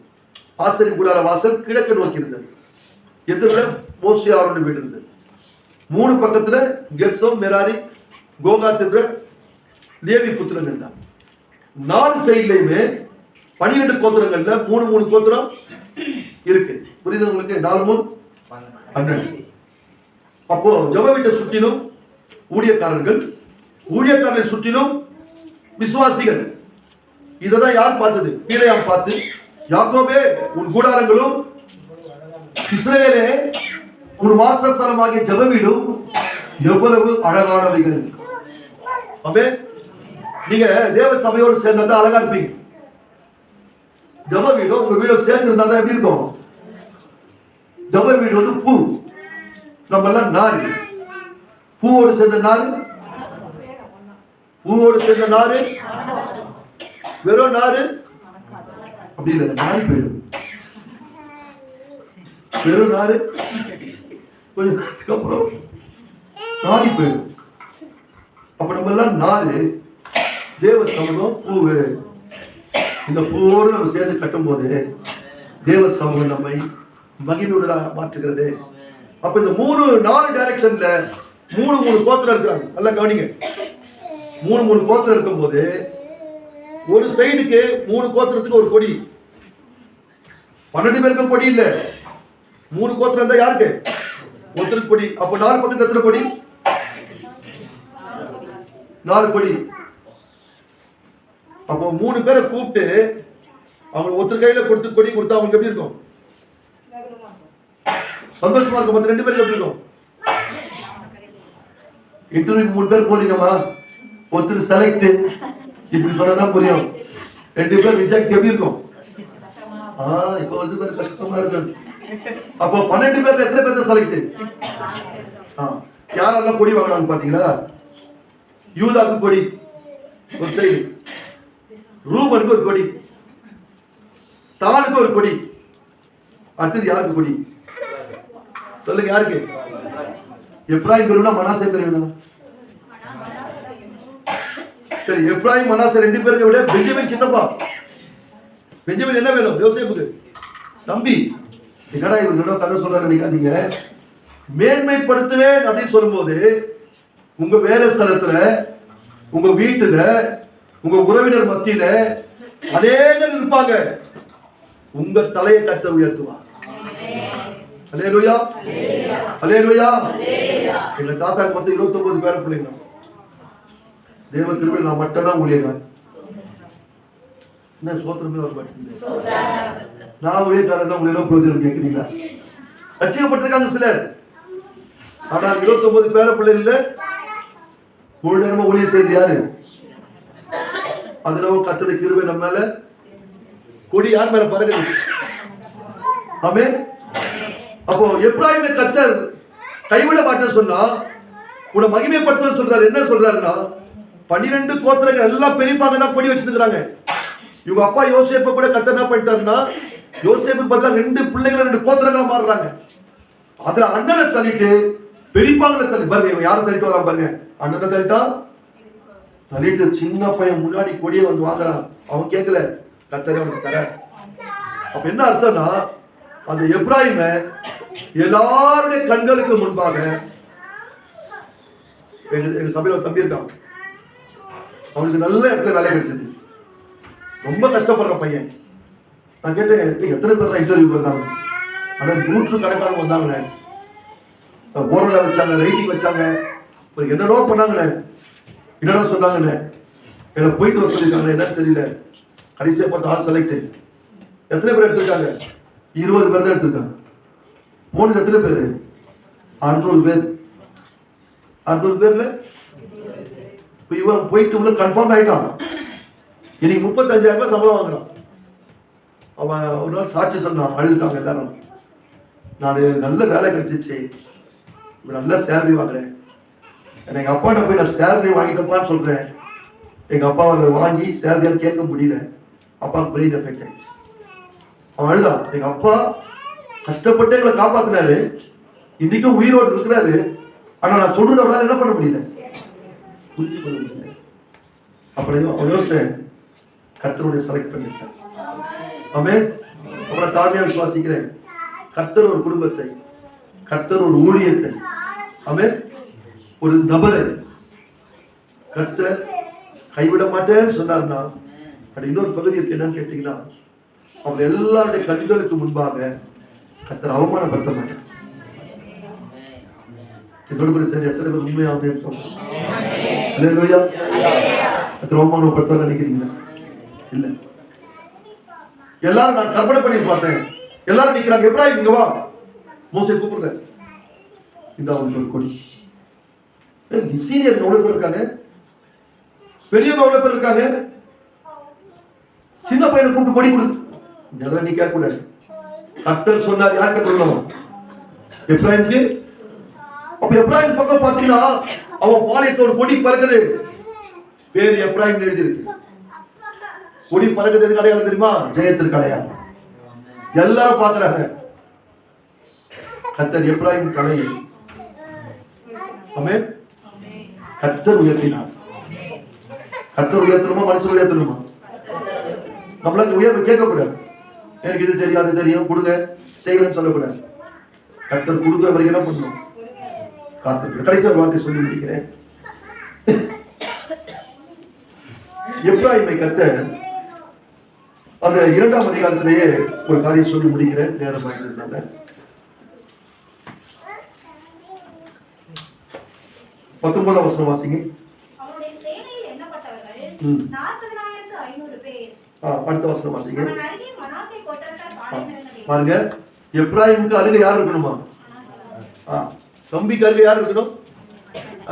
ஆசிரியர் கூடார வாசல் கிழக்கு நோக்கி இருந்தது. எதிர மோசே ஆரோன் வீடு இருந்தது. 3 பக்கத்துல கெர்சோம், மெராரி, கோகாத் என்ற லேவி புத்திரங்கள் இருந்தாங்க. 4 சைட்லயுமே 12 கோத்திரங்கள்ல 3 கோத்திரம் இருக்கு. புரியுது உங்களுக்கு? 4 3 12. அப்போ ஜெப வீட்டை சுற்றிலும் ஊழியக்காரர்கள், ஊழியக்காரர்களை சுற்றிலும் விசுவாசிகள். இததான் யார் பார்த்தது? பீலேயாம் பார்த்து, யாக்கோபே உன் கூடாரங்களும் இஸ்ரவேலே உன் வாசஸ்தலமாகிய ஜெப வீடும் எவ்வளவு அழகானவைகள். ஆமென். நீங்க தேவ சபையோடு சேர்ந்தா அழகா இருப்பீங்க. ஜெப வீடும் உங்க வீடும் சேர்ந்து இருந்தா எப்படி இருக்கும்? ஜெப வீடு வந்து பூ, நம்ம எல்லாம் நாறு. பூவோடு சேர்ந்த நாறு, பூவோடு சேர்ந்த நாறு வெறும் நாறு அப்படி இல்லை, நாரி போயிடும். வெறும் நாறு கொஞ்ச நேரத்துக்கு அப்புறம் நாரி போயிடும். அப்ப நம்ம எல்லாம் நாறு, தேவ சமூகம் பூவு. இந்த பூவோடு நம்ம சேர்ந்து கட்டும் போது தேவ சமூகம் நம்மை மகிழ்வுள்ளதாக மாற்றுகிறது. அப்ப இந்த 4 டைரக்ஷன்ல 3 கோத்திரம் இருக்கிறாங்க. நல்லா கவனிங்க. 3 கோத்திரம் இருக்கும் போது ஒரு சைடுக்கு 3 கோத்திரத்துக்கு ஒரு கொடி. 12 பேருக்கு கொடி இல்ல, 3 கோத்திரம் இருந்தா யாருக்கு? ஒருத்தருக்கு கொடி. அப்ப 4 பக்கத்துல எத்தனை கொடி? 4 கொடி. அப்போ 3 பேரை கூப்பிட்டு அவங்க ஒருத்தர் கையில கொடுத்து கொடி கொடுத்தா அவங்களுக்கு எப்படி இருக்கும்? சந்தோஷமா இருக்கும். 2 பேருக்கு எப்படி இருக்கும்? இன்டர்வியூ 3 பேர் போறீங்கம்மா, ஒருத்தர் செலக்ட், இப்படி சொன்னதான் புரியும். 2 பேர் ரிஜெக்ட் எப்படி இருக்கும்? இப்போ வந்து பேர் கஷ்டமா இருக்கு. அப்போ 12 பேர்ல எத்தனை பேர் செலக்ட்? யாரெல்லாம் கொடி வாங்கினாங்க பாத்தீங்களா? யூதாக்கு கொடி ஒரு சைடு, ரூபனுக்கு ஒரு கொடி, தானுக்கு ஒரு கொடி. அடுத்தது யாருக்கு கொடி? சொல்லுங்க யாருக்கு? எப்ராயிம் பெருவினா மனாசே பெருவினா? சரி, எப்ராயிம் மனாசே 2 பேருக்கு விட பெஞ்சமின் சின்னப்பா. பெஞ்சமின் என்ன வேணும்? யோசேப்புக்கு தம்பி. என்னடா இவர் கதை சொல்றாரு நினைக்காதீங்க. மேன்மைப்படுத்துவேன் அப்படின்னு சொல்லும்போது உங்க வேலை ஸ்தலத்துல, உங்க வீட்டுல, உங்க உறவினர் மத்தியில அநேகர் இருப்பாங்க. உங்க தலையை கர்த்தர் உயர்த்துவார். அல்லேலூயா, அல்லேலூயா. எங்க தாத்தாக்கு மொத்தம் 29 பேர பிள்ளைங்க. தேவ கிருபையில் நான் மட்டும்தான் ஊழியக்காரன். என்ன சோத்திரமே வர மாட்டேங்குது. நான் ஊழியக்காரன் தான். ஊழியம் பிரயோஜனம் கேட்கிறீங்களா? ரட்சிக்கப்பட்டிருக்காங்க சிலர். ஆனால் 29 பேர பிள்ளைகள்ல முழு நேரமா ஊழியம் செய்து யாரு? அதனால கர்த்தருடைய கிருபை நம்ம மேல கொடி யார் மேல பறக்குது. ஆமென். அப்போ எப்ராயிமை கர்த்தர் கைவிட மாட்டேன்னு சொன்னா உன்னை மகிமைப்படுத்த சொல்றாரு. என்ன சொல்றாருன்னா 12 கோத்திரங்கள் எல்லாம் பெரியப்பாங்க தான் கொடி வச்சிருக்கிறாங்க. இவங்க அப்பா யோசேப்பை கூட கர்த்தர் என்ன பண்ணிட்டாருன்னா, யோசேப்புக்கு பதிலா 2 பிள்ளைகளை 2 கோத்திரங்களா மாறுறாங்க. அதுல அண்ணனை தள்ளிட்டு பெரியப்பாங்களை தள்ளி பாருங்க. இவன் யாரும் தள்ளிட்டு வரான் பாருங்க. அண்ணனை தள்ளிட்டா தள்ளிட்டு சின்ன பையன் முன்னாடி கொடியை வந்து வாங்குறான். அவன் கேட்கல, கர்த்தரே அவனுக்கு தர. அப்ப என்ன அர்த்தம்னா, அந்த எப்ராயிம எல்லாருடைய கண்களுக்கு முன்பாக, எங்க சபையில ஒரு தம்பி இருக்கான், அவனுக்கு நல்ல இடத்துல வேலை கிடைச்சது, ரொம்ப கஷ்டப்படுற பையன். நான் கேட்டேன், எத்தனை பேர் இன்டர்வியூ வந்தாங்க? ஆனா 100 கணக்கான வந்தாங்க. ஓரளவு வச்சாங்க, ரைட்டிங் வச்சாங்க, என்னடோ பண்ணாங்கண்ணே, என்னடா சொன்னாங்கண்ணே, என்ன போயிட்டு வர சொல்லியிருக்காங்க, என்னன்னு தெரியல. கடைசியா பார்த்து ஆள் செலக்ட். எத்தனை பேர் எடுத்திருக்காங்க? 20 பேர் தான் எடுத்திருக்காங்க. போனது எத்தனை பேர்? 600 பேர். 600 பேர்ல இவன் போயிட்டு உள்ள கன்ஃபார்ம் ஆயிட்டான். இன்னைக்கு 35,000 ரூபாய் சம்பளம் வாங்குறான். அவன் ஒரு நாள் சாட்சி சொன்னான், அழுதுட்டாங்க எல்லாரும். நான் நல்ல வேலை கிடைச்சிச்சு, நல்ல சேலரி வாங்குறேன். எங்க அப்பாட்ட போய் நான் சேலரி வாங்கிட்டப்பான்னு சொல்றேன். எங்க அப்பா அதை வாங்கி சேலரியான்னு கேட்க முடியல. அப்பாவுக்கு பிரெயின் எஃபெக்ட் ஆயிடுச்சு. அவன் அழுதான். எங்க அப்பா கஷ்டப்பட்டு எங்களை காப்பாத்தினாரு, இன்னைக்கும் உயிரோடு இருக்கிறாரு. ஆனா நான் சொல்றது அவரால் என்ன பண்ண முடியல, புரிஞ்சு கொள்ள முடியல. அப்படியும் அவன் யோசிச்சேன், கர்த்தருடைய செலக்ட் பண்ணிட்டேன். ஆமென். அப்புறம் தாழ்மையா விசுவாசிக்கிறேன், கர்த்தர் ஒரு குடும்பத்தை, கர்த்தர் ஒரு ஊழியத்தை, ஆமென், ஒரு நபரை கர்த்தர் கைவிட மாட்டேன்னு சொன்னார்னா, அது இன்னொரு பகுதி இருக்கு. என்னன்னு கேட்டீங்கன்னா, அவர் எல்லாருடைய கண்களுக்கு முன்பாக கர்த்தர் அவமானப்படுத்த மாட்டார். சரி, எத்தனை பேர் உண்மையாக சொல்றோம்? கர்த்தர் அவமானப்படுத்த நினைக்கிறீங்களா? இல்ல. எல்லாரும் நான் கற்பனை பண்ணி பார்த்தேன். எல்லாரும் நிக்கிறாங்க, எப்ராஹிம் இங்க வா, மோசே கூப்பிடுற, இந்த அவனுக்கு ஒரு கொடி. சீனியர் எவ்வளவு பேர் இருக்காங்க, பெரியவங்க எவ்வளவு பேர் இருக்காங்க, சின்ன பையனை கூப்பிட்டு கொடி கொடு. அதெல்லாம் நீ கேட்க கூடாது. கர்த்தர் சொன்னார், யார்கிட்ட சொல்லணும்? எப்ராஹிமுக்கு. அப்ப எப்ராஹிம் பக்கம் பாத்தீங்கன்னா அவன் பாளையத்துல ஒரு கொடி பறக்குது, பேரு எப்ராஹிம் எழுதியிருக்கு. கொடி பறக்குது எதுக்கு அடையாளம் தெரியுமா? ஜெயத்திற்கு அடையாளம். எல்லாரும் பாக்குறாங்க. கர்த்தர் எப்ராஹிம் தலையை, ஆமென், கர்த்தர் உயர்த்தினார். கர்த்தர் உயர்த்தணுமா, மனுஷன் உயர்த்தணுமா? நம்மளுக்கு உயர்வு கேட்கக்கூடாது. எனக்கு இது தெரியும், அது தெரியும், கொடுங்க, செய்யணும்னு சொல்லக்கூடாது. கர்த்தர் கொடுக்குற வரைக்கும் என்ன பண்ணணும்? காத்திருக்க. கடைசி ஒரு வார்த்தை சொல்லி முடிக்கிறேன். எப்ராஹிமை கர்த்தர் அந்த 2ஆம் அதிகாரத்திலேயே ஒரு காரியம் சொல்லி முடிக்கிறேன், நேரம் ஆகியிருந்தாங்க. 19ஆம் வசனம் வாசிங்க. அவருடைய சேனையில் எண்ணப்பட்டவர்கள் 40,500 பேர். அடுத்த வசனம் வாசிங்க. அவன் அருகே மனாசே கோத்திரத்தார் பாளையம் இருந்தது. பாருங்க, எப்ராஹிமுக்கு அருகே யார் இருக்கணுமா? தம்பிக்கு அருகே யார் இருக்கணும்?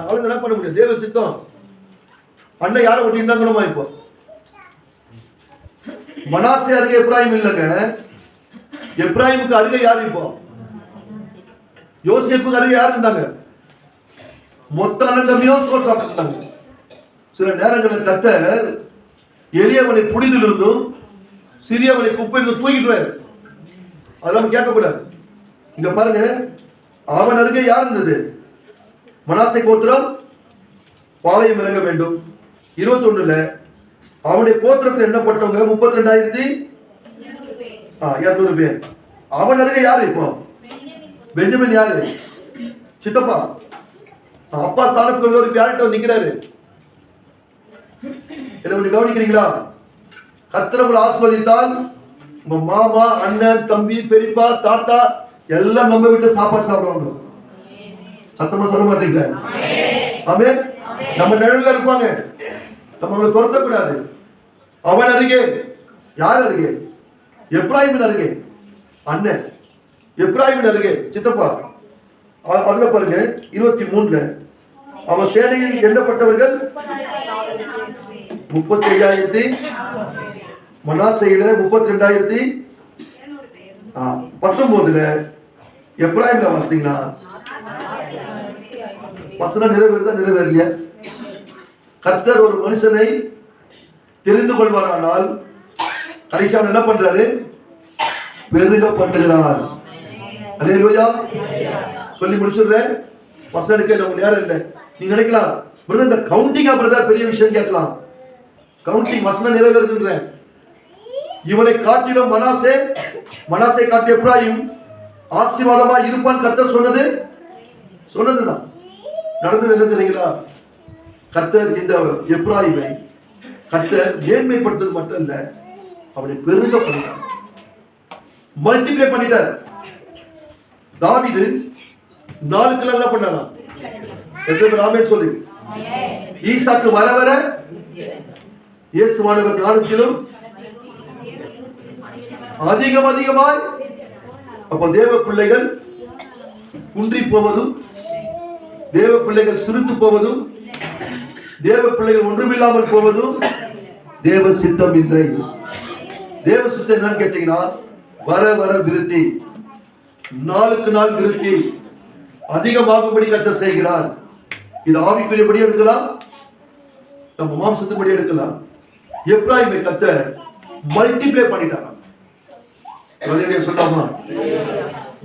அவளுக்கு என்ன பண்ண முடியும்? தேவ சித்தம். அண்ணன் யாரை ஒட்டி இருந்தாங்கணுமா? இப்போ மனாசே அருகே எப்ராஹிம் இல்லைங்க. எப்ராஹிமுக்கு அருகே யார்? இப்போ யோசேப்புக்கு அருகே யார் இருந்தாங்க? மொத்த அண்ணன் தம்பியும் சோறு சாப்பிட்டுருந்தாங்க. சில நேரங்களில் கர்த்தர் எளியவனை புடிதிலிருந்தும் சிறியவனை குப்பையிலிருந்து தூக்கிடுவார். அதெல்லாம் கேட்கக்கூடாது. இங்க பாருங்க, அவன் அருகே யார் இருந்தது? மனாசே கோத்திரம் பாளையம் இறங்க வேண்டும். 21ல அவனுடைய கோத்திரத்தில் எண்ணப்பட்டவங்க 32,200 பேர். அவன் அருகே யாரு? இப்போ பெஞ்சமின் யாரு? சித்தப்பா. அப்பா ஸ்தானத்தில் ஒரு யார்கிட்ட நிக்கிறாரு? என்ன கொஞ்சம் கவனிக்கிறீங்களா? கர்த்தர் உங்களை ஆசீர்வதித்தால் உங்க மாமா, அண்ணன், தம்பி, பெரியப்பா, தாத்தா எல்லாம் நம்ம வீட்டு சாப்பாடு சாப்பிடுவாங்க. சத்தமா சொல்ல மாட்டீங்க? ஆமென். நம்ம நிழல்ல இருப்பாங்க, நம்ம அவங்களை துரத்த கூடாது. அவன் அருகே யார்? அருகே எப்ராஹிமின் அருகே அண்ணன், எப்ராஹிமின் அருகே சித்தப்பா. அதுல பாருங்க 23ல அவன் சேனையில் எண்ணப்பட்டவர்கள் 35,000. மனாசேயில 32,200. 19ல எப்ராஹிம்ல வாசித்தீங்கன்னா வசனம் நிறைவேறுதா நிறைவேறலையா? கர்த்தர் ஒரு மனுஷனை தெரிந்து கொள்வாரானால் கடைசியாக என்ன பண்றாரு? பெருக பண்ணுகிறார். அல்லேலூயா. சொல்லி முடிச்சுடுறேன். வசனம் எடுக்க நம்ம நேரம் இல்லை. நீங்க நினைக்கலாம் பிரதர் இந்த கவுண்டிங்கா பிரதர் பெரிய விஷயம் கேட்கலாம். கவுண்டிங் வசனம் நிறைவேறுகின்ற இவனை காட்டிலும் மனாசே காட்டிய எப்ராயிம் ஆசீர்வாதமா இருப்பான் கர்த்தர் சொன்னதுதான் நடந்தது. என்ன தெரியுங்களா? கர்த்தர் இந்த எப்ராயிமை கர்த்தர் மேன்மைப்படுத்தது மட்டும் இல்ல, அவனை பெருக பண்ணிட்டார், மல்டிப்ளை பண்ணிட்டார். தாவீது 4 கிலோ என்ன பண்ணாரா? ராமே சொல்லி ஈசாக்கு வர வர இயேசுவானவர் ஞானத்திலும் அதிகமாய். அப்ப தேவ பிள்ளைகள் குன்றி போவதும், தேவ பிள்ளைகள் சிரித்து போவதும், தேவ பிள்ளைகள் ஒன்றுமில்லாமல் போவதும் தேவ சித்தம் இல்லை. தேவ சித்தம் என்னன்னு கேட்டீங்கன்னா வர வர விருத்தி, நாளுக்கு நாள் விருத்தி அதிகமாகும்படி கர்த்தர் செய்கிறார். இது ஆவிக்குரியபடி எடுக்கலாம், நம்ம மாம்சத்துபடி எடுக்கலாம். எப்ராயிமை கர்த்தர் மல்டிப்ளை பண்ணிட்டாராம். சொல்லாமா?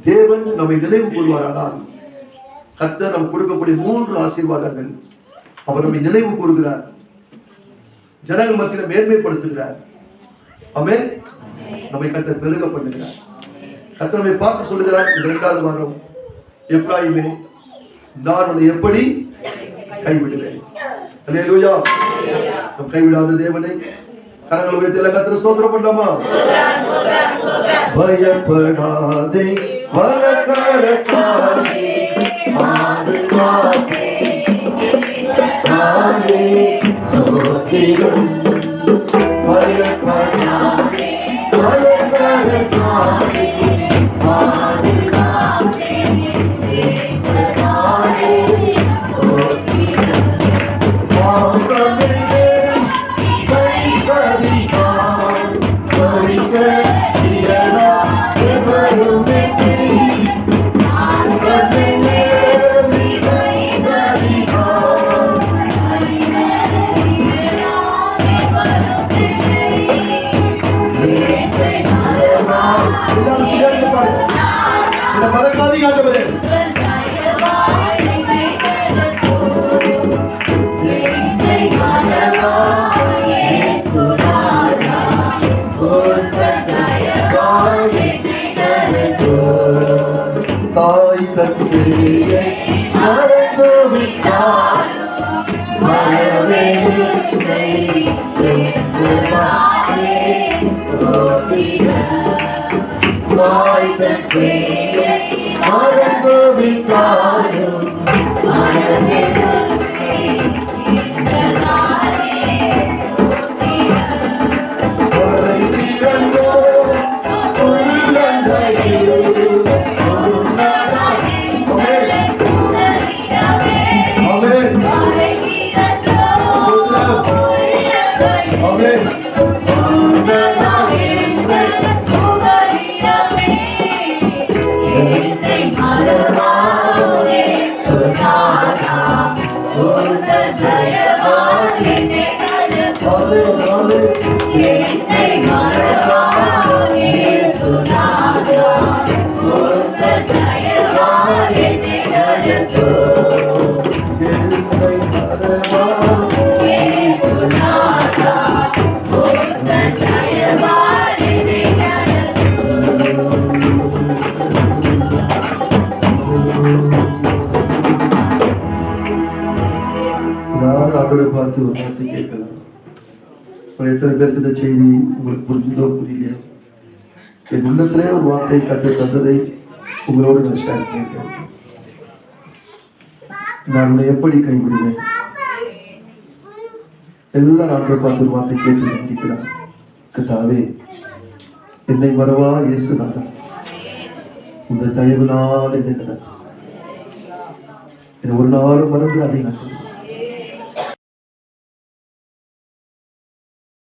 தேவன் நம்மை நினைவு கூறுவாரானால் கர்த்தர் நம்ம கொடுக்கக்கூடிய 3 ஆசீர்வாதங்கள் அவர் நம்மை நினைவு கூறுகிறார், ஜனங்கள் மத்தியில் மேன்மைப்படுத்துகிறார். ஆமென். நம்மை கர்த்தர் பெருக பண்ணுகிறார். கர்த்தர் நம்மை பார்த்து சொல்லுகிறார். 2வது வாரம், எப்ராயிமே நான் உன்னை எப்படி கைவிடுவேன். அல்லேலூயா. நம் கைவிடாத தேவனை கரங்களை உயர்த்தி கர்த்தரை ஸ்தோத்திரம் பண்ணலாமா? பயப்படாதே வலக்கரத்தாலே பாதுகாப்பே நானே ஸ்தோத்திரம். பயப்படாதே வலக்கரத்தாலே பாதுகாப்பே நானே ஸ்தோத்திரம். வாசமே தாய் தன் சிறியை மறந்து விட்டார், தாய் தன் சிறியை மறந்து விட்டாரும் பார்த்து ஒரு வார்த்தை கேட்கலாம். எத்தனை பேருக்கு இந்த செய்தி உங்களுக்கு புரிஞ்சதோ புரியலையோ, என் உள்ளத்திலே ஒரு வார்த்தை கற்று தந்ததை உங்களோடு நான் ஷேர் பண்ணிக்கிறேன். நான் உன்னை எப்படி கைவிடுவேன்? எல்லாரும் ஆண்டவரை பார்த்து ஒரு வார்த்தை கேட்டு முடிக்கிறார். கர்த்தாவே, என்னை மறவா இயேசுநாதா, உங்கள் தயவுனால் என்னை நடத்தும். என்னை ஒரு நாளும் மறந்து அதை நடத்தும்.